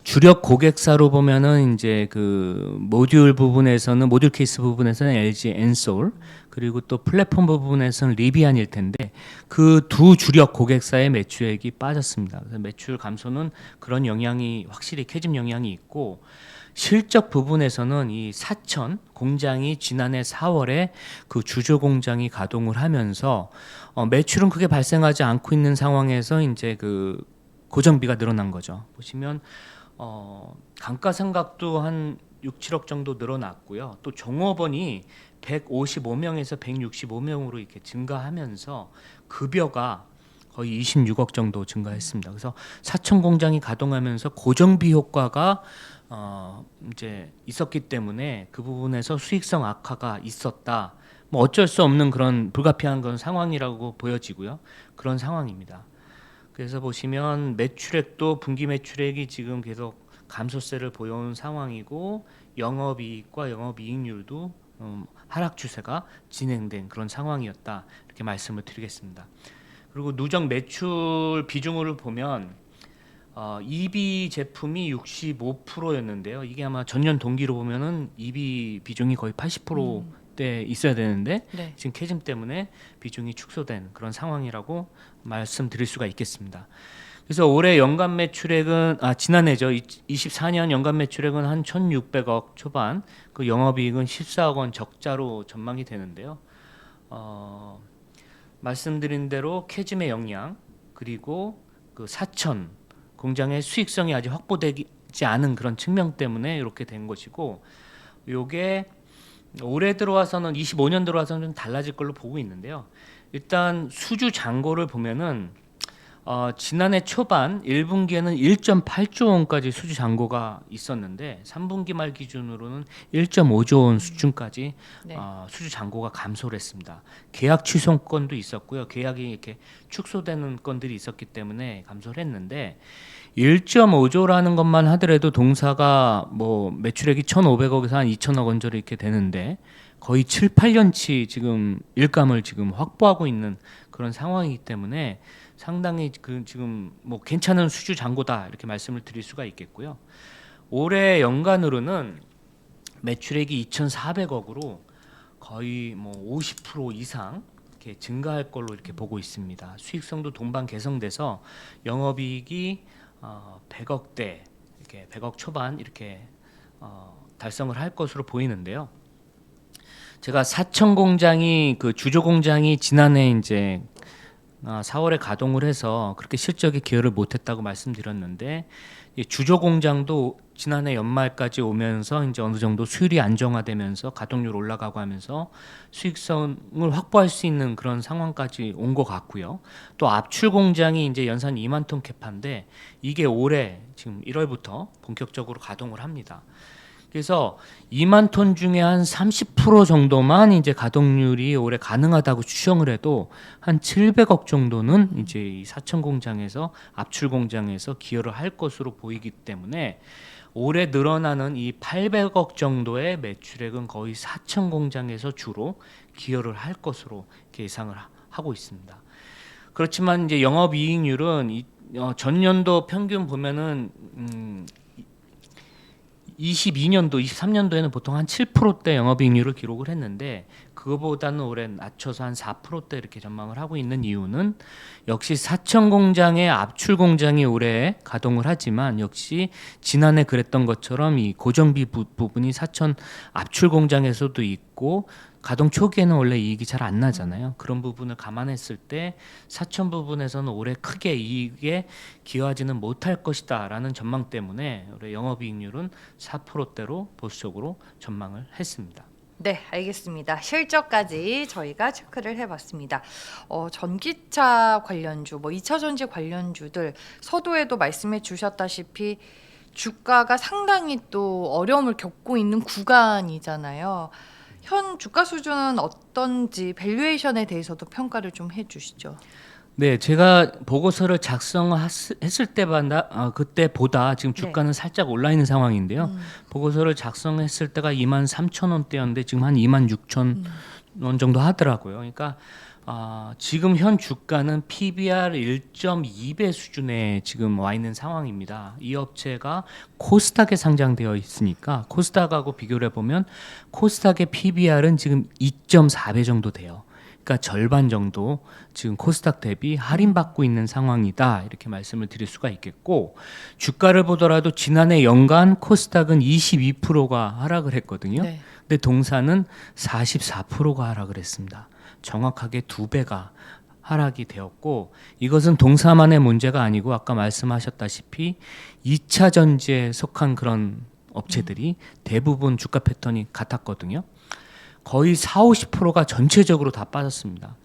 주력 고객사로 보면은 이제 그 모듈 케이스 부분에서는 LG 엔솔, 그리고 또 플랫폼 부분에서는 리비안일 텐데 그 두 주력 고객사의 매출액이 빠졌습니다. 그래서 매출 감소는 그런 영향이 확실히 캐즘 영향이 있고, 실적 부분에서는 이 사천 공장이 지난해 4월에 그 주조 공장이 가동을 하면서 매출은 크게 발생하지 않고 있는 상황에서 이제 그 고정비가 늘어난 거죠. 보시면 감가상각도 한 6, 7억 정도 늘어났고요. 또 종업원이 155명에서 165명으로 이렇게 증가하면서 급여가 거의 26억 정도 증가했습니다. 그래서 사천 공장이 가동하면서 고정비 효과가 이제 있었기 때문에 그 부분에서 수익성 악화가 있었다. 뭐 어쩔 수 없는 그런 불가피한 그런 상황이라고 보여지고요. 그런 상황입니다. 그래서 보시면 매출액도 분기 매출액이 지금 계속 감소세를 보여온 상황이고, 영업이익과 영업이익률도 하락 추세가 진행된 그런 상황이었다, 이렇게 말씀을 드리겠습니다. 그리고 누적 매출 비중을 보면 EV 제품이 65%였는데요. 이게 아마 전년 동기로 보면은 EV 비중이 거의 80%대 있어야 되는데 네. 지금 캐즘 때문에 비중이 축소된 그런 상황이라고 말씀드릴 수가 있겠습니다. 그래서 올해 연간 매출액은 지난해죠. 24년 연간 매출액은 한 1,600억 초반, 그 영업이익은 14억 원 적자로 전망이 되는데요. 말씀드린 대로 캐즘의 영향, 그리고 그 사천 공장의 수익성이 아직 확보되지 않은 그런 측면 때문에 이렇게 된 것이고, 요게 올해 들어와서는 25년 들어와서는 좀 달라질 걸로 보고 있는데요. 일단 수주 잔고를 보면은 지난해 초반 1분기에는 1.8조 원까지 수주 잔고가 있었는데 3분기 말 기준으로는 1.5조 원 수준까지 네. 수주 잔고가 감소를 했습니다. 계약 취소 건도 있었고요. 계약이 이렇게 축소되는 건들이 있었기 때문에 감소를 했는데, 1.5조라는 것만 하더라도 동사가 뭐 매출액이 1,500억에서 한 2천억 원 정도 이렇게 되는데 거의 7, 8년치 지금 일감을 지금 확보하고 있는 그런 상황이기 때문에 상당히 지금 뭐 괜찮은 수주 잔고다, 이렇게 말씀을 드릴 수가 있겠고요. 올해 연간으로는 매출액이 2,400억으로 거의 뭐 50% 이상 이렇게 증가할 걸로 이렇게 보고 있습니다. 수익성도 동반 개선돼서 영업이익이 100억대, 이렇게 100억 초반 이렇게 달성을 할 것으로 보이는데요. 제가 사천 공장이 그 주조 공장이 지난해 이제 4월에 가동을 해서 그렇게 실적에 기여를 못했다고 말씀드렸는데, 이 주조 공장도 지난해 연말까지 오면서 이제 어느 정도 수율이 안정화되면서 가동률 올라가고 하면서 수익성을 확보할 수 있는 그런 상황까지 온 것 같고요. 또 압출 공장이 이제 연산 2만 톤 캐파인데 이게 올해 지금 1월부터 본격적으로 가동을 합니다. 그래서 2만 톤 중에 한 30% 정도만 이제 가동률이 올해 가능하다고 추정을 해도 한 700억 정도는 이제 이 사천 공장에서 압출 공장에서 기여를 할 것으로 보이기 때문에 올해 늘어나는 이 800억 정도의 매출액은 거의 사천 공장에서 주로 기여를 할 것으로 예상을 하고 있습니다. 그렇지만 이제 영업이익률은 전년도 평균 보면은 22년도, 23년도에는 보통 한 7%대 영업이익률을 기록을 했는데 그거보다는 올해 낮춰서 한 4%대 이렇게 전망을 하고 있는 이유는 역시 사천 공장의 압출 공장이 올해 가동을 하지만 역시 지난해 그랬던 것처럼 이 고정비 부분이 사천 압출 공장에서도 있고 가동 초기에는 원래 이익이 잘 안 나잖아요. 그런 부분을 감안했을 때 사천 부분에서는 올해 크게 이익에 기여하지는 못할 것이다라는 전망 때문에 올해 영업이익률은 4%대로 보수적으로 전망을 했습니다. 네, 알겠습니다. 실적까지 저희가 체크를 해봤습니다. 전기차 관련주, 뭐 2차 전지 관련주들 서두에도 말씀해 주셨다시피 주가가 상당히 또 어려움을 겪고 있는 구간이잖아요. 현 주가 수준은 어떤지 밸류에이션에 대해서도 평가를 좀 해주시죠. 네, 제가 보고서를 작성했을 때보다 그때보다 지금 주가는 살짝 올라 있는 상황인데요. 보고서를 작성했을 때가 23,000원대였는데 지금 한 26,000원 정도 하더라고요. 그러니까 지금 현 주가는 PBR 1.2배 수준에 지금 와 있는 상황입니다. 이 업체가 코스닥에 상장되어 있으니까 코스닥하고 비교를 해보면 코스닥의 PBR은 지금 2.4배 정도 돼요. 그러니까 절반 정도 지금 코스닥 대비 할인받고 있는 상황이다, 이렇게 말씀을 드릴 수가 있겠고, 주가를 보더라도 지난해 연간 코스닥은 22%가 하락을 했거든요. 네. 근데 동사는 44%가 하락을 했습니다. 정확하게 2배가 하락이 되었고, 이것은 동사만의 문제가 아니고 아까 말씀하셨다시피 2차 전지에 속한 그런 업체들이 대부분 주가 패턴이 같았거든요. 거의 40~50%가 전체적으로 다 빠졌습니다.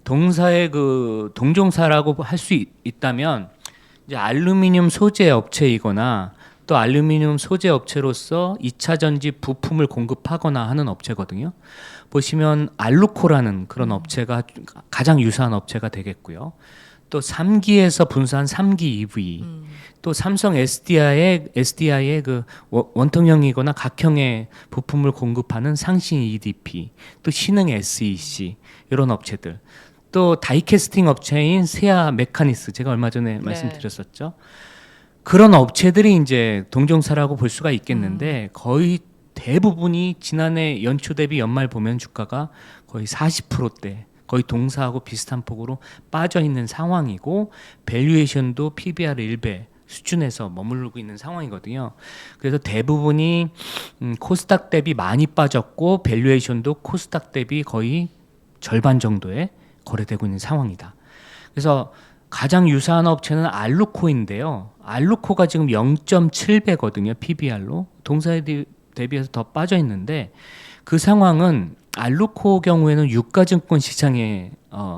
동사의 그 동종사라고 할 수 있다면 이제 알루미늄 소재 업체이거나 또 알루미늄 소재 업체로서 2차 전지 부품을 공급하거나 하는 업체거든요. 보시면 알루코라는 그런 업체가 가장 유사한 업체가 되겠고요. 또 3기에서 분사한 3기 EV, 또 삼성 SDI의 그 원통형이거나 각형의 부품을 공급하는 상신 EDP, 또 신흥 SEC, 이런 업체들, 또 다이캐스팅 업체인 세아 메카니스, 제가 얼마 전에 말씀드렸었죠. 그런 업체들이 이제 동종사라고 볼 수가 있겠는데, 거의 대부분이 지난해 연초 대비 연말 보면 주가가 거의 40%대, 거의 동사하고 비슷한 폭으로 빠져 있는 상황이고, 밸류에이션도 PBR 1배 수준에서 머무르고 있는 상황이거든요. 그래서 대부분이 코스닥 대비 많이 빠졌고, 밸류에이션도 코스닥 대비 거의 절반 정도에 거래되고 있는 상황이다. 그래서 가장 유사한 업체는 알루코인데요. 알루코가 지금 0.7배거든요. PBR로. 동사에 대비해서 더 빠져 있는데, 그 상황은 알루코 경우에는 유가증권 시장에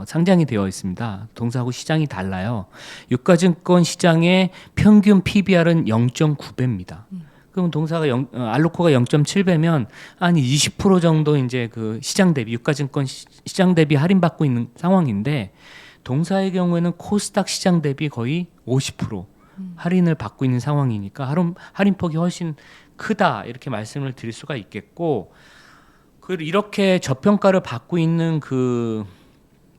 상장이 되어 있습니다. 동사하고 시장이 달라요. 유가증권 시장의 평균 PBR은 0.9배입니다. 그럼 동사가 알루코가 0.7배면 한 20% 정도 이제 그 시장 대비, 유가증권 시장 대비 할인받고 있는 상황인데, 동사의 경우에는 코스닥 시장 대비 거의 50% 할인을 받고 있는 상황이니까 할인폭이 훨씬 크다, 이렇게 말씀을 드릴 수가 있겠고, 이렇게 저평가를 받고 있는 그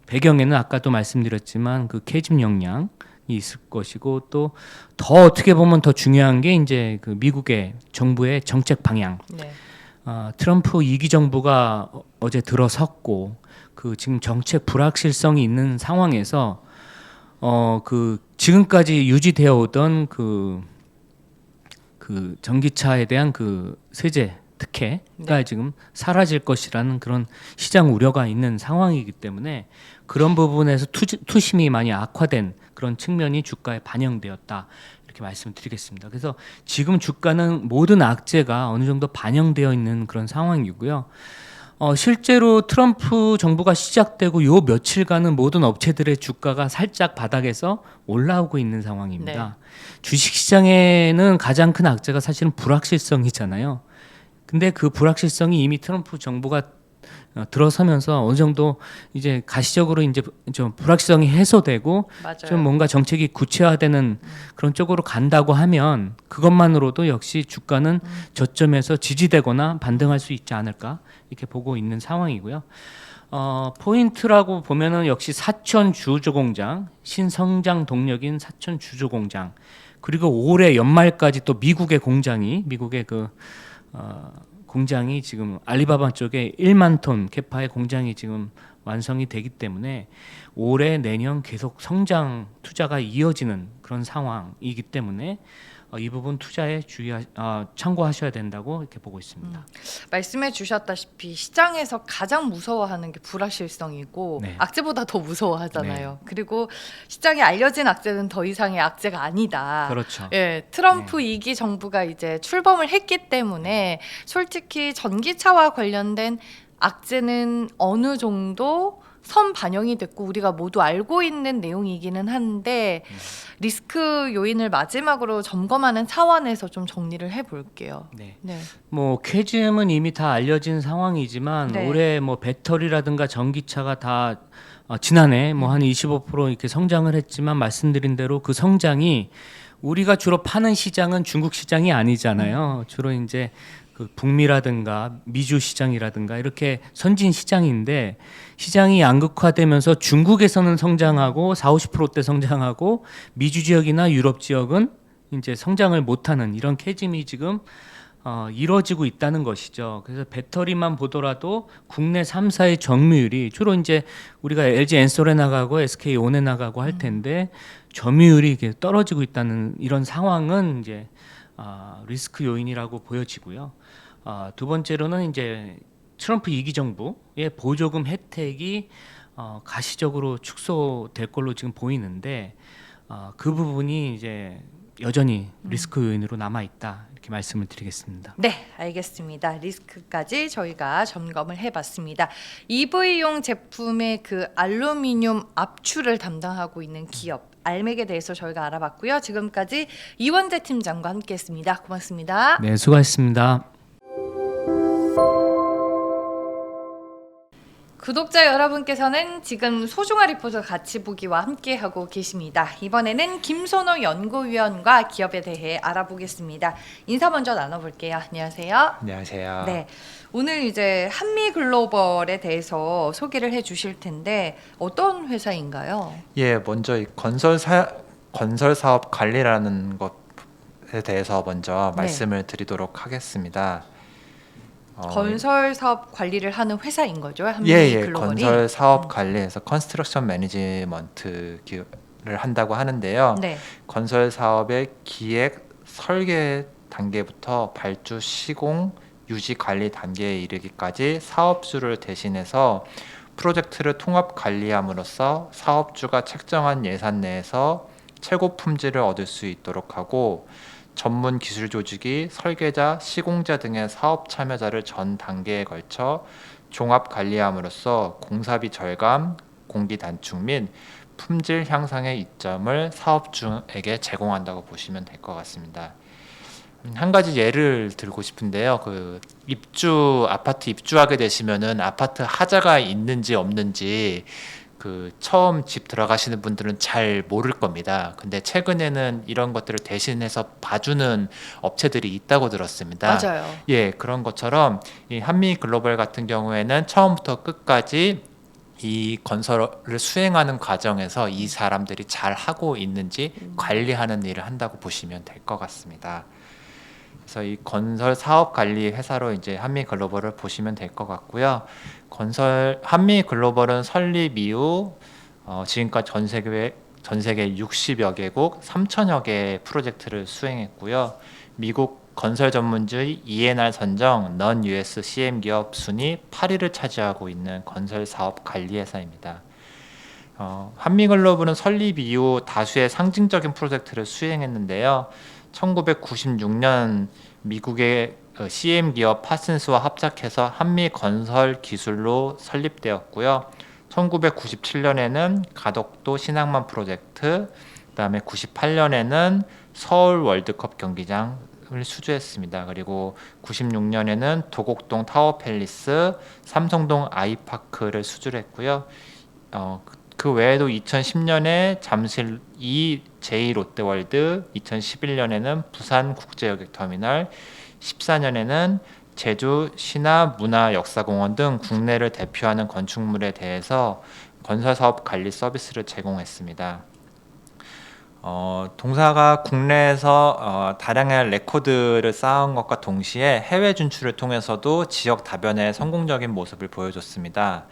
배경에는 아까도 말씀드렸지만 그 캐즘 역량이 있을 것이고, 또 더 어떻게 보면 더 중요한 게 이제 그 미국의 정부의 정책 방향. 네. 트럼프 2기 정부가 어제 들어섰고, 그 지금 정책 불확실성이 있는 상황에서 그 지금까지 유지되어 오던 그 전기차에 대한 그 세제 특혜가 지금 사라질 것이라는 그런 시장 우려가 있는 상황이기 때문에, 그런 부분에서 투심이 많이 악화된 그런 측면이 주가에 반영되었다, 이렇게 말씀드리겠습니다. 그래서 지금 주가는 모든 악재가 어느 정도 반영되어 있는 그런 상황이고요. 실제로 트럼프 정부가 시작되고 요 며칠간은 모든 업체들의 주가가 살짝 바닥에서 올라오고 있는 상황입니다. 주식시장에는 가장 큰 악재가 사실은 불확실성이잖아요. 근데 그 불확실성이 이미 트럼프 정부가 들어서면서 어느 정도 이제 가시적으로 이제 좀 불확실성이 해소되고, 맞아요. 좀 뭔가 정책이 구체화되는 그런 쪽으로 간다고 하면, 그것만으로도 역시 주가는 저점에서 지지되거나 반등할 수 있지 않을까, 이렇게 보고 있는 상황이고요. 포인트라고 보면은 역시 사천 주조공장, 신성장 동력인 사천 주조공장, 그리고 올해 연말까지 또 미국의 공장이 지금 알리바바 쪽에 1만 톤 캐파의 공장이 지금 완성이 되기 때문에 올해 내년 계속 성장 투자가 이어지는 그런 상황이기 때문에 이 부분 투자에 참고하셔야 된다고 이렇게 보고 있습니다. 말씀해 주셨다시피 시장에서 가장 무서워하는 게 불확실성이고, 네. 악재보다 더 무서워하잖아요. 그리고 시장에 알려진 악재는 더 이상의 악재가 아니다. 그렇죠. 예, 트럼프 2기 정부가 이제 출범을 했기 때문에 솔직히 전기차와 관련된 악재는 어느 정도 선 반영이 됐고 우리가 모두 알고 있는 내용이기는 한데, 리스크 요인을 마지막으로 점검하는 차원에서 좀 정리를 해볼게요. 네. 네. 뭐 캐즘은 이미 다 알려진 상황이지만 네. 올해 뭐 배터리라든가 전기차가 다 지난해 뭐 한 25% 이렇게 성장을 했지만 말씀드린 대로 그 성장이 우리가 주로 파는 시장은 중국 시장이 아니잖아요. 주로 이제 그 북미라든가 미주 시장이라든가 이렇게 선진 시장인데 시장이 양극화되면서 중국에서는 성장하고 40~50%대 성장하고 미주 지역이나 유럽 지역은 이제 성장을 못하는 이런 캐즘이 지금 이루어지고 있다는 것이죠. 그래서 배터리만 보더라도 국내 3사의 점유율이 주로 이제 우리가 LG 엔솔에 나가고 SK 온에 나가고 할 텐데 점유율이 이게 떨어지고 있다는 이런 상황은 이제 리스크 요인이라고 보여지고요. 두 번째로는 이제 트럼프 2기 정부의 보조금 혜택이 가시적으로 축소될 걸로 지금 보이는데 그 부분이 이제 여전히 리스크 요인으로 남아 있다 이렇게 말씀을 드리겠습니다. 네, 알겠습니다. 리스크까지 저희가 점검을 해봤습니다. EV용 제품의 그 알루미늄 압출을 담당하고 있는 기업 알맥에 대해서 저희가 알아봤고요. 지금까지 이원재 팀장과 함께했습니다. 고맙습니다. 네, 수고하셨습니다. 구독자 여러분께서는 지금 소중한 리포터 같이 보기와 함께하고 계십니다. 이번에는 김선호 연구위원과 기업에 대해 알아보겠습니다. 인사 먼저 나눠볼게요. 안녕하세요. 안녕하세요. 네, 오늘 이제 한미글로벌에 대해서 소개를 해주실 텐데 어떤 회사인가요? 예, 먼저 이 건설 사업 관리라는 것에 대해서 먼저 네. 말씀을 드리도록 하겠습니다. 건설 사업 관리를 하는 회사인 거죠, 예, 한미글로벌이? 건설 사업 관리에서 컨스트럭션 매니지먼트를 한다고 하는데요. 네, 건설 사업의 기획, 설계 단계부터 발주, 시공, 유지 관리 단계에 이르기까지 사업주를 대신해서 프로젝트를 통합 관리함으로써 사업주가 책정한 예산 내에서 최고 품질을 얻을 수 있도록 하고 전문 기술 조직이 설계자, 시공자 등의 사업 참여자를 전 단계에 걸쳐 종합 관리함으로써 공사비 절감, 공기 단축 및 품질 향상의 이점을 사업주에게 제공한다고 보시면 될 것 같습니다. 한 가지 예를 들고 싶은데요. 그 아파트 입주하게 되시면은 아파트 하자가 있는지 없는지 그 처음 집 들어가시는 분들은 잘 모를 겁니다. 근데 최근에는 이런 것들을 대신해서 봐주는 업체들이 있다고 들었습니다. 맞아요. 예, 그런 것처럼 이 한미글로벌 같은 경우에는 처음부터 끝까지 이 건설을 수행하는 과정에서 이 사람들이 잘 하고 있는지 관리하는 일을 한다고 보시면 될 것 같습니다. 그래서 이 건설 사업 관리 회사로 이제 한미글로벌을 보시면 될 것 같고요. 한미글로벌은 설립 이후 지금까지 전 세계 60여 개국 3천여 개의 프로젝트를 수행했고요. 미국 건설 전문지 ENR 선정 넌 US CM 기업 순위 8위를 차지하고 있는 건설 사업 관리 회사입니다. 한미글로벌은 설립 이후 다수의 상징적인 프로젝트를 수행했는데요. 1996년 미국의 CM 기업 파슨스와 합작해서 한미 건설 기술로 설립되었고요. 1997년에는 가덕도 신항만 프로젝트, 그다음에 98년에는 서울 월드컵 경기장을 수주했습니다. 그리고 96년에는 도곡동 타워팰리스, 삼성동 아이파크를 수주를 했고요. 그 외에도 2010년에 잠실 2 제2롯데월드, 2011년에는 부산 국제여객터미널, 14년에는 제주 신화문화역사공원 등 국내를 대표하는 건축물에 대해서 건설사업 관리 서비스를 제공했습니다. 동사가 국내에서 다량의 레코드를 쌓은 것과 동시에 해외 진출을 통해서도 지역 다변의 성공적인 모습을 보여줬습니다.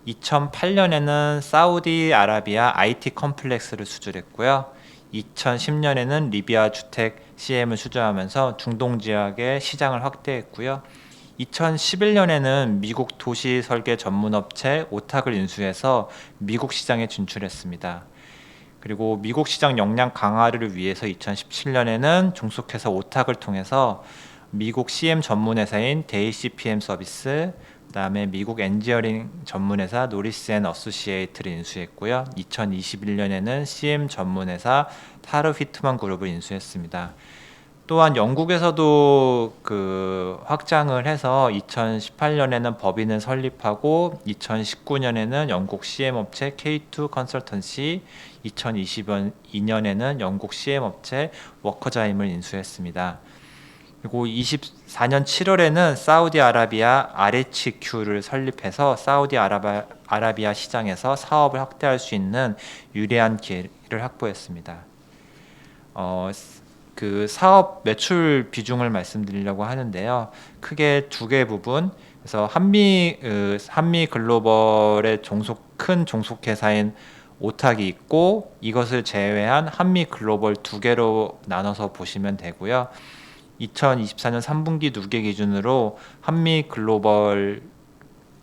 2008년에는 사우디아라비아 IT 컴플렉스를 수주했고요. 2010년에는 리비아 주택 CM을 수주하면서 중동 지역의 시장을 확대했고요. 2011년에는 미국 도시 설계 전문 업체 오탁을 인수해서 미국 시장에 진출했습니다. 그리고 미국 시장 역량 강화를 위해서 2017년에는 종속회사 오탁을 통해서 미국 CM 전문 회사인 데이시 PM 서비스, 그다음에 미국 엔지니어링 전문회사 노리스 앤 어소시에이트를 인수했고요. 2021년에는 CM 전문회사 타르 휘트만 그룹을 인수했습니다. 또한 영국에서도 그 확장을 해서 2018년에는 법인을 설립하고 2019년에는 영국 CM 업체 K2 컨설턴시, 2022년에는 영국 CM 업체 워커자임을 인수했습니다. 그리고 24년 7월에는 사우디아라비아 RHQ를 설립해서 사우디아라비아 시장에서 사업을 확대할 수 있는 유리한 기회를 확보했습니다. 그 사업 매출 비중을 말씀드리려고 하는데요. 크게 두 개 부분. 그래서 한미 글로벌의 큰 종속 회사인 오탁이 있고 이것을 제외한 한미 글로벌 두 개로 나눠서 보시면 되고요. 2024년 3분기 누계 기준으로 한미 글로벌은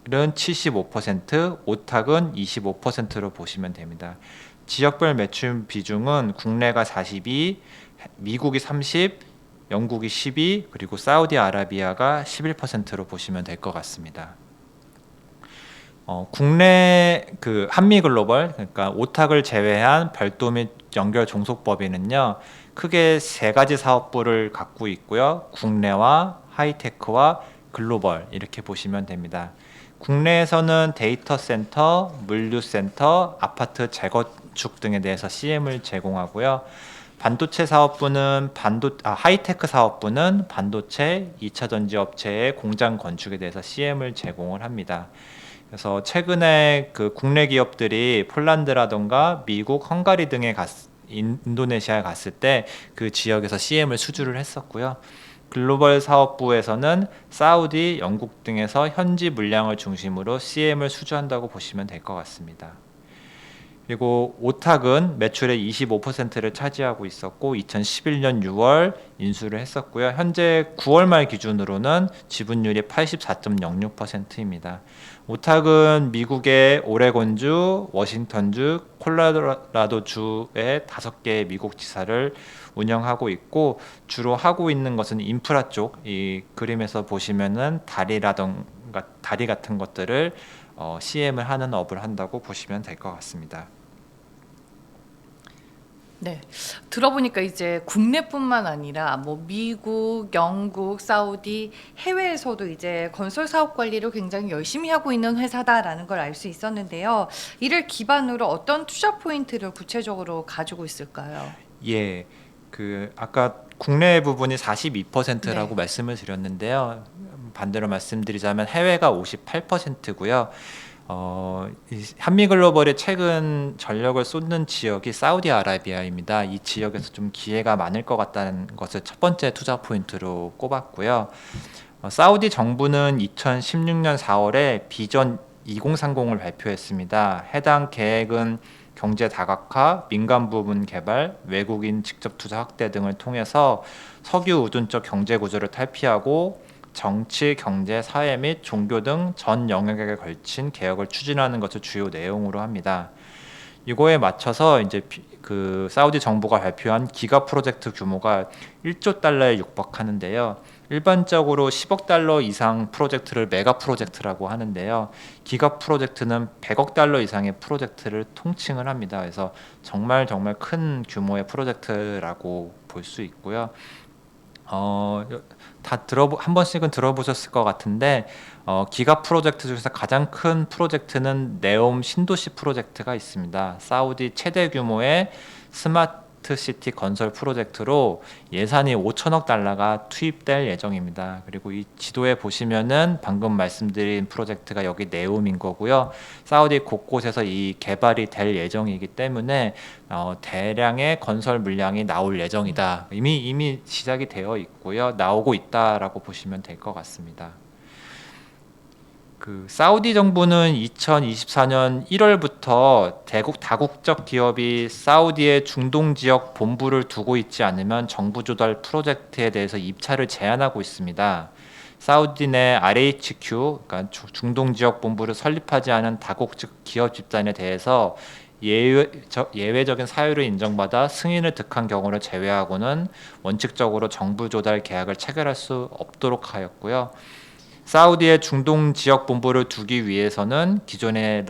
75%, 오탁은 25%로 보시면 됩니다. 지역별 매출 비중은 국내가 42, 미국이 30, 영국이 12, 그리고 사우디아라비아가 11%로 보시면 될 것 같습니다. 국내 그 한미 글로벌, 그러니까 오탁을 제외한 별도 및 연결 종속법인은요, 크게 세 가지 사업부를 갖고 있고요. 국내와 하이테크와 글로벌 이렇게 보시면 됩니다. 국내에서는 데이터 센터, 물류 센터, 아파트 재건축 등에 대해서 CM을 제공하고요. 반도체 사업부는 하이테크 사업부는 반도체, 2차 전지 업체의 공장 건축에 대해서 CM을 제공을 합니다. 그래서 최근에 그 국내 기업들이 폴란드라던가 미국, 헝가리 등에 인도네시아에 갔을 때 그 지역에서 CM을 수주를 했었고요. 글로벌 사업부에서는 사우디, 영국 등에서 현지 물량을 중심으로 CM을 수주한다고 보시면 될 것 같습니다. 그리고 오탁은 매출의 25%를 차지하고 있었고 2011년 6월 인수를 했었고요. 현재 9월 말 기준으로는 지분율이 84.06%입니다. 오탁은 미국의 오레곤주, 워싱턴주, 콜로라도주의 5개의 미국 지사를 운영하고 있고 주로 하고 있는 것은 인프라 쪽, 이 그림에서 보시면은 다리 같은 것들을 CM을 하는 업을 한다고 보시면 될 것 같습니다. 네, 들어보니까 이제 국내뿐만 아니라 뭐 미국, 영국, 사우디, 해외에서도 이제 건설 사업 관리를 굉장히 열심히 하고 있는 회사다라는 걸 알 수 있었는데요. 이를 기반으로 어떤 투자 포인트를 구체적으로 가지고 있을까요? 예, 그 아까 국내 부분이 42%라고 네. 말씀을 드렸는데요. 반대로 말씀드리자면 해외가 58%고요. 한미글로벌이 최근 전력을 쏟는 지역이 사우디아라비아입니다. 이 지역에서 좀 기회가 많을 것 같다는 것을 첫 번째 투자 포인트로 꼽았고요. 사우디 정부는 2016년 4월에 비전 2030을 발표했습니다. 해당 계획은 경제 다각화, 민간 부분 개발, 외국인 직접 투자 확대 등을 통해서 석유 우둔적 경제 구조를 탈피하고 정치, 경제, 사회 및 종교 등 전 영역에 걸친 개혁을 추진하는 것을 주요 내용으로 합니다. 이거에 맞춰서 이제 그 사우디 정부가 발표한 기가 프로젝트 규모가 1조 달러에 육박하는데요. 일반적으로 10억 달러 이상 프로젝트를 메가 프로젝트라고 하는데요. 기가 프로젝트는 100억 달러 이상의 프로젝트를 통칭을 합니다. 그래서 정말 큰 규모의 프로젝트라고 볼 수 있고요. 한 번씩은 들어보셨을 것 같은데 기가 프로젝트 중에서 가장 큰 프로젝트는 네옴 신도시 프로젝트가 있습니다. 사우디 최대 규모의 스마트 시티 건설 프로젝트로 예산이 5천억 달러가 투입될 예정입니다. 그리고 이 지도에 보시면은 방금 말씀드린 프로젝트가 여기 네옴인 거고요. 사우디 곳곳에서 이 개발이 될 예정이기 때문에 대량의 건설 물량이 나올 예정이다. 이미 시작이 되어 있고요. 나오고 있다라고 보시면 될 것 같습니다. 그 사우디 정부는 2024년 1월부터 다국적 기업이 사우디의 중동 지역 본부를 두고 있지 않으면 정부 조달 프로젝트에 대해서 입찰을 제한하고 있습니다. 사우디 내 RHQ, 그러니까 중동 지역 본부를 설립하지 않은 다국적 기업 집단에 대해서 예외적인 사유를 인정받아 승인을 득한 경우를 제외하고는 원칙적으로 정부 조달 계약을 체결할 수 없도록 하였고요. 사우디의 중동 지역 본부를 두기 위해서는 기존의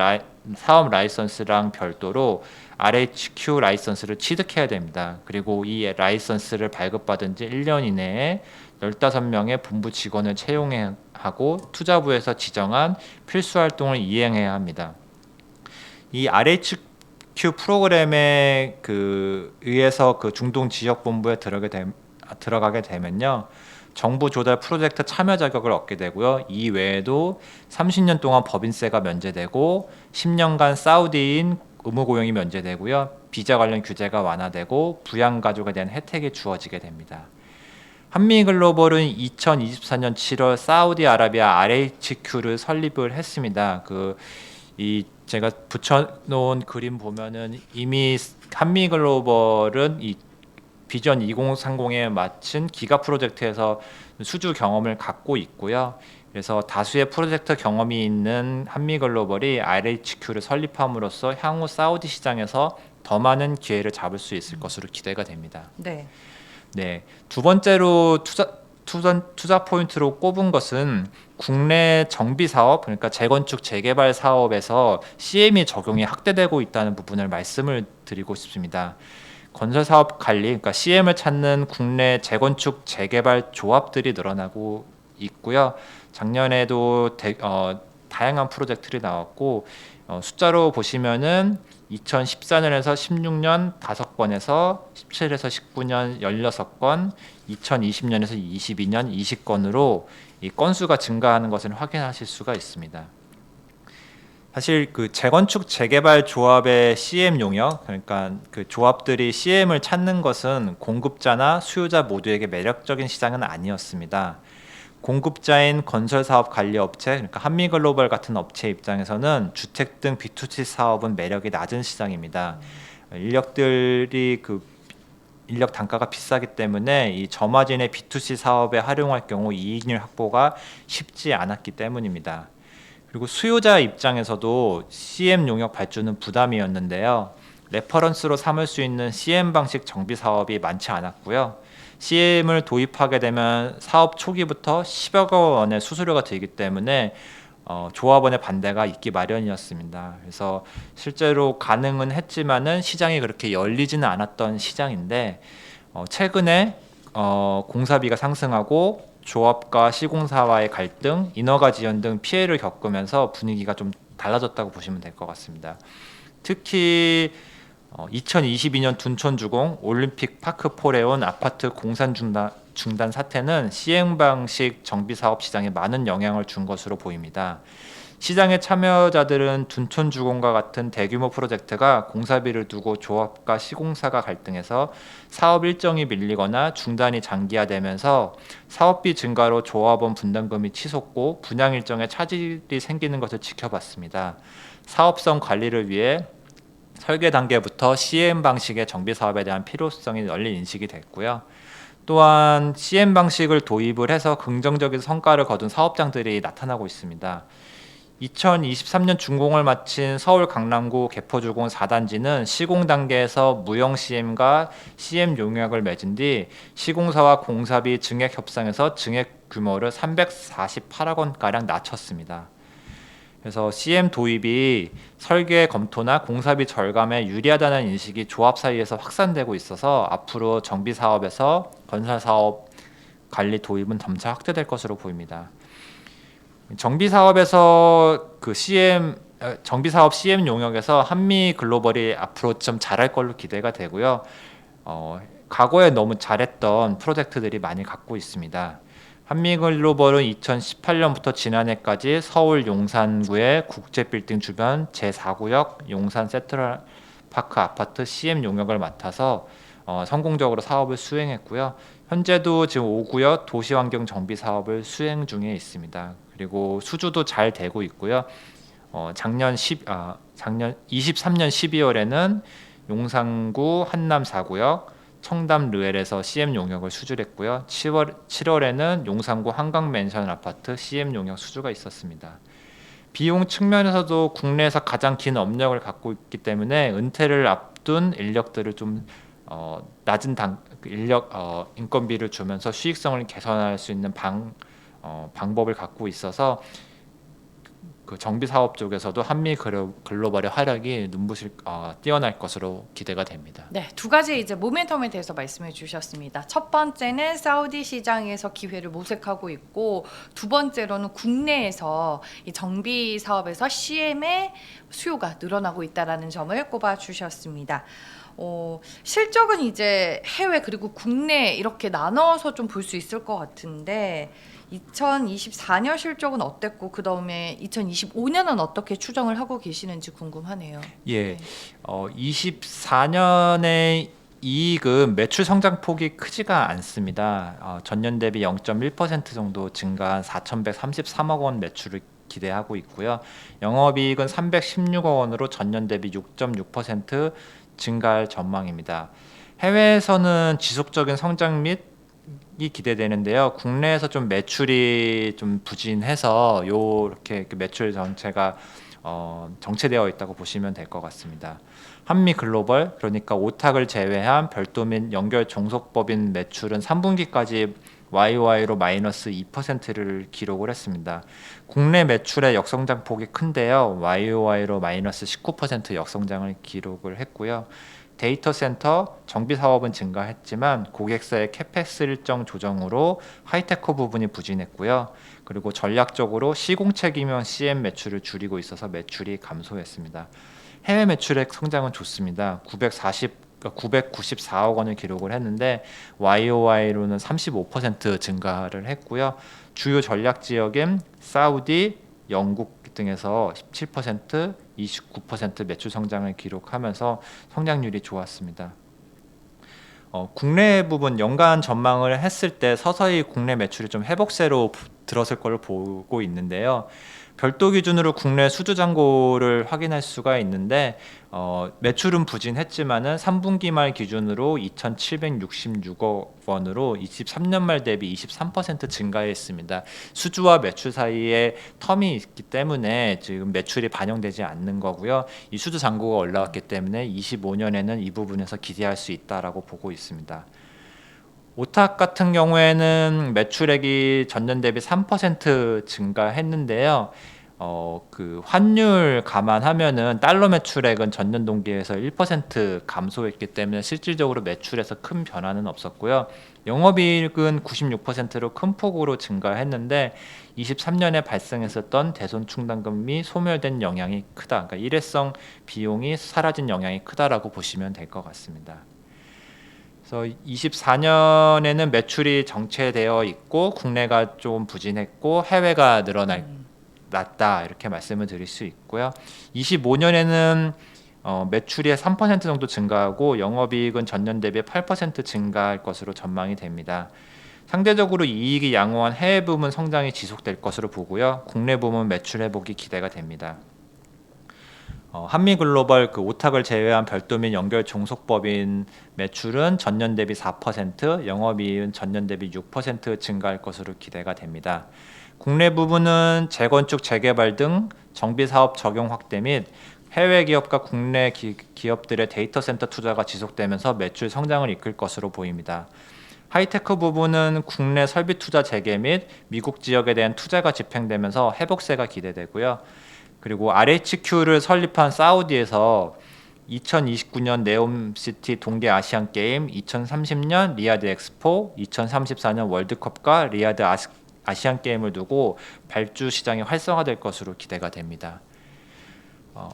사업 라이선스랑 별도로 RHQ 라이선스를 취득해야 됩니다. 그리고 이 라이선스를 발급받은 지 1년 이내에 15명의 본부 직원을 채용하고 투자부에서 지정한 필수 활동을 이행해야 합니다. 이 RHQ 프로그램에 의해서 중동 지역 본부에 들어가게 되면요. 정부 조달 프로젝트 참여 자격을 얻게 되고요. 이 외에도 30년 동안 법인세가 면제되고 10년간 사우디인 의무 고용이 면제되고요. 비자 관련 규제가 완화되고 부양 가족에 대한 혜택이 주어지게 됩니다. 한미글로벌은 2024년 7월 사우디아라비아 RHQ를 설립을 했습니다. 제가 붙여놓은 그림 보면은 이미 한미글로벌은 이 비전 2030에 맞춘 기가 프로젝트에서 수주 경험을 갖고 있고요. 그래서 다수의 프로젝트 경험이 있는 한미글로벌이 RHQ를 설립함으로써 향후 사우디 시장에서 더 많은 기회를 잡을 수 있을 것으로 기대가 됩니다. 네. 네, 두 번째로 투자 포인트로 꼽은 것은 국내 정비 사업, 그러니까 재건축 재개발 사업에서 CM이 적용이 확대되고 있다는 부분을 말씀을 드리고 싶습니다. 건설 사업 관리, 그러니까 CM을 찾는 국내 재건축 재개발 조합들이 늘어나고 있고요. 작년에도 다양한 프로젝트들이 나왔고 숫자로 보시면은 2014년에서 16년 5건에서 17에서 19년 16건, 2020년에서 22년 20건으로 이 건수가 증가하는 것을 확인하실 수가 있습니다. 사실 재건축 재개발 조합의 CM 용역, 그러니까 조합들이 CM을 찾는 것은 공급자나 수요자 모두에게 매력적인 시장은 아니었습니다. 공급자인 건설사업 관리업체, 그러니까 한미글로벌 같은 업체 입장에서는 주택 등 B2C 사업은 매력이 낮은 시장입니다. 인력 단가가 비싸기 때문에 이 저마진의 B2C 사업에 활용할 경우 이익률 확보가 쉽지 않았기 때문입니다. 그리고 수요자 입장에서도 CM 용역 발주는 부담이었는데요. 레퍼런스로 삼을 수 있는 CM 방식 정비 사업이 많지 않았고요. CM을 도입하게 되면 사업 초기부터 10억 원의 수수료가 들기 때문에 조합원의 반대가 있기 마련이었습니다. 그래서 실제로 가능은 했지만은 시장이 그렇게 열리지는 않았던 시장인데 최근에 공사비가 상승하고 조합과 시공사와의 갈등, 인허가 지연 등 피해를 겪으면서 분위기가 좀 달라졌다고 보시면 될 것 같습니다. 특히 2022년 둔촌주공 올림픽 파크포레온 아파트 공산 중단 사태는 시행 방식 정비 사업 시장에 많은 영향을 준 것으로 보입니다. 시장의 참여자들은 둔촌주공과 같은 대규모 프로젝트가 공사비를 두고 조합과 시공사가 갈등해서 사업 일정이 밀리거나 중단이 장기화되면서 사업비 증가로 조합원 분담금이 치솟고 분양 일정에 차질이 생기는 것을 지켜봤습니다. 사업성 관리를 위해 설계 단계부터 CM 방식의 정비 사업에 대한 필요성이 널리 인식이 됐고요. 또한 CM 방식을 도입을 해서 긍정적인 성과를 거둔 사업장들이 나타나고 있습니다. 2023년 준공을 마친 서울 강남구 개포주공 4단지는 시공 단계에서 무형 CM과 CM 용역을 맺은 뒤 시공사와 공사비 증액 협상에서 증액 규모를 348억 원가량 낮췄습니다. 그래서 CM 도입이 설계 검토나 공사비 절감에 유리하다는 인식이 조합 사이에서 확산되고 있어서 앞으로 정비 사업에서 건설 사업 관리 도입은 점차 확대될 것으로 보입니다. 정비 사업에서 정비 사업 CM 용역에서 한미 글로벌이 앞으로 좀 잘할 걸로 기대가 되고요. 과거에 너무 잘했던 프로젝트들이 많이 갖고 있습니다. 한미글로벌은 2018년부터 지난해까지 서울 용산구의 국제빌딩 주변 제4구역 용산 센트럴파크 아파트 CM 용역을 맡아서 성공적으로 사업을 수행했고요. 현재도 지금 5구역 도시환경 정비 사업을 수행 중에 있습니다. 그리고 수주도 잘 되고 있고요. 작년 23년 12월에는 용산구 한남 4구역 청담 르엘에서 CM 용역을 수주했고요. 7월에는 용산구 한강맨션 아파트 CM 용역 수주가 있었습니다. 비용 측면에서도 국내에서 가장 긴 업력을 갖고 있기 때문에 은퇴를 앞둔 인력들을 좀 낮은 인건비를 주면서 수익성을 개선할 수 있는 방법을 갖고 있어서 그 정비 사업 쪽에서도 한미 글로벌의 활약이 눈부실 뛰어날 것으로 기대가 됩니다. 네, 두 가지 이제 모멘텀에 대해서 말씀해 주셨습니다. 첫 번째는 사우디 시장에서 기회를 모색하고 있고, 두 번째로는 국내에서 이 정비 사업에서 CM의 수요가 늘어나고 있다라는 점을 꼽아 주셨습니다. 실적은 이제 해외 그리고 국내 이렇게 나눠서 좀 볼 수 있을 것 같은데 2024년 실적은 어땠고 그다음에 2025년은 어떻게 추정을 하고 계시는지 궁금하네요. 예, 네. 24년의 이익은 매출 성장폭이 크지가 않습니다. 전년 대비 0.1% 정도 증가한 4,133억 원 매출을 기대하고 있고요. 영업이익은 316억 원으로 전년 대비 6.6% 증가할 전망입니다. 해외에서는 지속적인 성장 및 이 기대되는데요. 국내에서 좀 매출이 좀 부진해서 요렇게 매출 전체가 정체되어 있다고 보시면 될 것 같습니다. 한미 글로벌, 그러니까 오탁을 제외한 별도 및 연결 종속법인 매출은 3분기까지 YOY로 마이너스 2%를 기록을 했습니다. 국내 매출의 역성장 폭이 큰데요. YOY로 마이너스 19% 역성장을 기록을 했고요. 데이터 센터 정비 사업은 증가했지만 고객사의 캐펙스 일정 조정으로 하이테크 부분이 부진했고요. 그리고 전략적으로 시공책임형 CM 매출을 줄이고 있어서 매출이 감소했습니다. 해외 매출의 성장은 좋습니다. 994억 원을 기록을 했는데 YOY로는 35% 증가를 했고요. 주요 전략 지역인 사우디, 영국 등에서 17%, 29% 매출 성장을 기록하면서 성장률이 좋았습니다. 국내 부분 연간 전망을 했을 때 서서히 국내 매출이 좀 회복세로 들었을 걸로 보고 있는데요. 별도 기준으로 국내 수주 잔고를 확인할 수가 있는데 매출은 부진했지만은 3분기 말 기준으로 2,766억 원으로 23년 말 대비 23% 증가했습니다. 수주와 매출 사이에 텀이 있기 때문에 지금 매출이 반영되지 않는 거고요. 이 수주 잔고가 올라왔기 때문에 25년에는 이 부분에서 기대할 수 있다라고 보고 있습니다. 오탁 같은 경우에는 매출액이 전년 대비 3% 증가했는데요. 그 환율 감안하면은 달러 매출액은 전년 동기에서 1% 감소했기 때문에 실질적으로 매출에서 큰 변화는 없었고요. 영업이익은 96%로 큰 폭으로 증가했는데 23년에 발생했었던 대손 충당금이 소멸된 영향이 크다. 그러니까 일회성 비용이 사라진 영향이 크다라고 보시면 될 것 같습니다. 그래서 24년에는 매출이 정체되어 있고 국내가 좀 부진했고 해외가 낮다 이렇게 말씀을 드릴 수 있고요. 25년에는 매출이 3% 정도 증가하고 영업이익은 전년 대비 8% 증가할 것으로 전망이 됩니다. 상대적으로 이익이 양호한 해외 부문 성장이 지속될 것으로 보고요. 국내 부문 매출 회복이 기대가 됩니다. 한미 글로벌 그 오탁을 제외한 별도 및 연결 종속법인 매출은 전년 대비 4%, 영업이익은 전년 대비 6% 증가할 것으로 기대가 됩니다. 국내 부분은 재건축, 재개발 등 정비 사업 적용 확대 및 해외 기업과 국내 기업들의 데이터 센터 투자가 지속되면서 매출 성장을 이끌 것으로 보입니다. 하이테크 부분은 국내 설비 투자 재개 및 미국 지역에 대한 투자가 집행되면서 회복세가 기대되고요. 그리고 RHQ를 설립한 사우디에서 2029년 네옴시티 동계 아시안 게임, 2030년 리야드 엑스포, 2034년 월드컵과 리야드 아시안 게임을 두고 발주 시장이 활성화될 것으로 기대가 됩니다.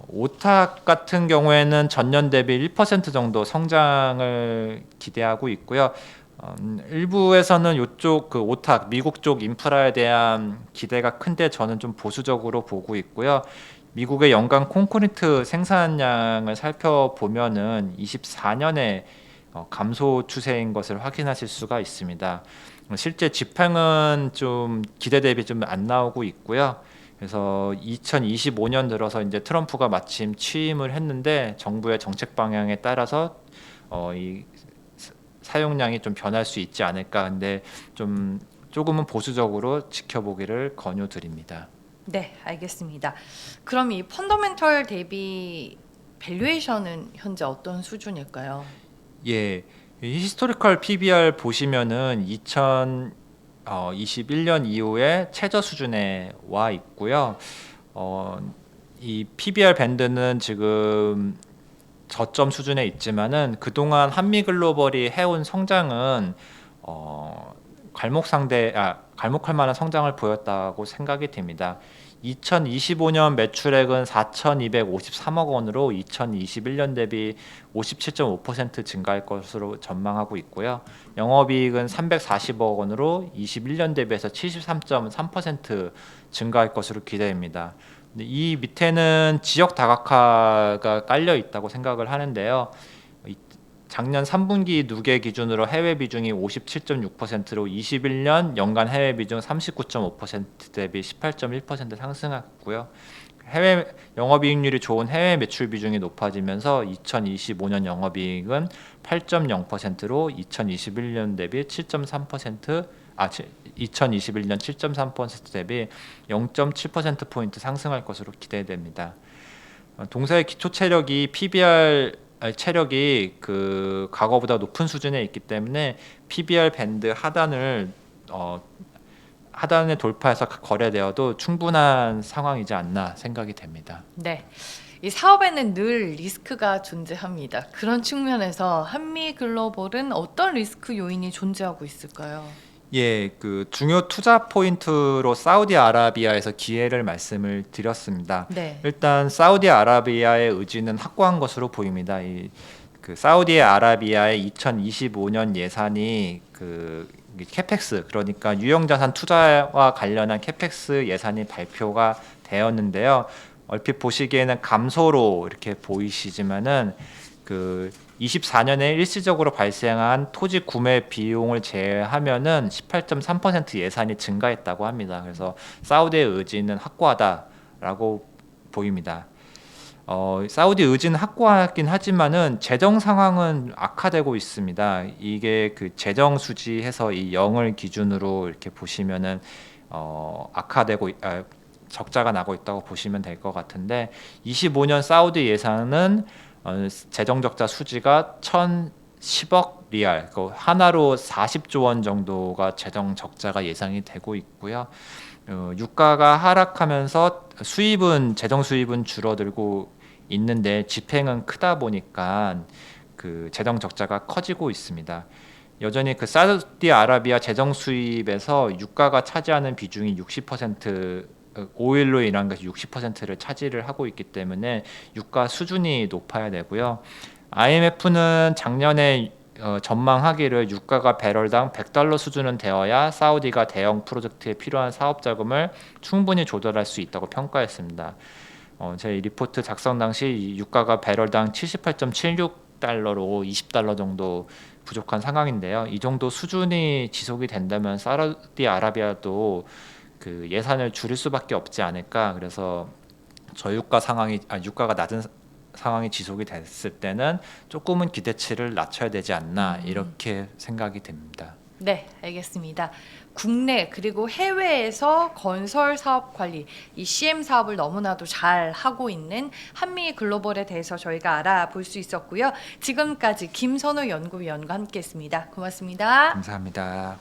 오탁 같은 경우에는 전년 대비 1% 정도 성장을 기대하고 있고요. 일부에서는 이쪽 그 오탁 미국 쪽 인프라에 대한 기대가 큰데 저는 좀 보수적으로 보고 있고요. 미국의 연간 콘크리트 생산량을 살펴보면은 24년에 감소 추세인 것을 확인하실 수가 있습니다. 실제 집행은 좀 기대 대비 좀 안 나오고 있고요. 그래서 2025년 들어서 이제 트럼프가 마침 취임을 했는데 정부의 정책 방향에 따라서 이 사용량이 좀 변할 수 있지 않을까. 근데 조금은 보수적으로 지켜보기를 권유드립니다. 네, 알겠습니다. 그럼 이 펀더멘털 대비 밸류에이션은 현재 어떤 수준일까요? 예, 이 히스토리컬 PBR 보시면은 2021년 이후에 최저 수준에 와 있고요. 이 PBR 밴드는 지금 저점 수준에 있지만은 그동안 한미글로벌이 해온 성장은 갈목할 만한 성장을 보였다고 생각이 됩니다. 2025년 매출액은 4,253억 원으로 2021년 대비 57.5% 증가할 것으로 전망하고 있고요. 영업이익은 340억 원으로 21년 대비해서 73.3% 증가할 것으로 기대됩니다. 이 밑에는 지역 다각화가 깔려 있다고 생각을 하는데요. 작년 3분기 누계 기준으로 해외 비중이 57.6%로 21년 연간 해외 비중 39.5% 대비 18.1% 상승했고요. 해외 영업이익률이 좋은 해외 매출 비중이 높아지면서 2025년 영업이익은 8.0%로 2021년 대비 2021년 7.3% 대비 0.7%포인트 상승할 것으로 기대됩니다. 동사의 기초 체력이 PBR 체력이 그 과거보다 높은 수준에 있기 때문에 PBR 밴드 하단을 돌파해서 거래되어도 충분한 상황이지 않나 생각이 됩니다. 네. 이 사업에는 늘 리스크가 존재합니다. 그런 측면에서 한미글로벌은 어떤 리스크 요인이 존재하고 있을까요? 예, 그 중요 투자 포인트로 사우디아라비아에서 기회를 말씀을 드렸습니다. 네. 일단 사우디아라비아의 의지는 확고한 것으로 보입니다. 그 사우디아라비아의 2025년 예산이 그 캐펙스, 그러니까 유형자산 투자와 관련한 캐펙스 예산이 발표가 되었는데요. 얼핏 보시기에는 감소로 이렇게 보이시지만은 그 24년에 일시적으로 발생한 토지 구매 비용을 제외하면은 18.3% 예산이 증가했다고 합니다. 그래서 사우디의 의지는 확고하다라고 보입니다. 사우디 의지는 확고하긴 하지만은 재정 상황은 악화되고 있습니다. 이게 그 재정 수지해서 이 0을 기준으로 이렇게 보시면은 적자가 나고 있다고 보시면 될 것 같은데 25년 사우디 예산은 재정 적자 수지가 1,010억 리알, 그 하나로 40조 원 정도가 재정 적자가 예상이 되고 있고요. 유가가 하락하면서 재정 수입은 줄어들고 있는데 집행은 크다 보니까 그 재정 적자가 커지고 있습니다. 여전히 그 사우디아라비아 재정 수입에서 유가가 차지하는 비중이 60%, 오일로 인한 것이 60%를 차지를 하고 있기 때문에 유가 수준이 높아야 되고요. IMF는 작년에 전망하기를 유가가 배럴당 $100 수준은 되어야 사우디가 대형 프로젝트에 필요한 사업 자금을 충분히 조달할 수 있다고 평가했습니다. 제 리포트 작성 당시 유가가 배럴당 $78.76로 $20 정도 부족한 상황인데요. 이 정도 수준이 지속이 된다면 사우디아라비아도 그 예산을 줄일 수밖에 없지 않을까. 그래서 유가가 낮은 상황이 지속이 됐을 때는 조금은 기대치를 낮춰야 되지 않나 이렇게 생각이 됩니다. 네, 알겠습니다. 국내 그리고 해외에서 건설 사업 관리, 이 CM 사업을 너무나도 잘 하고 있는 한미글로벌에 대해서 저희가 알아볼 수 있었고요. 지금까지 김선우 연구위원과 함께했습니다. 고맙습니다. 감사합니다.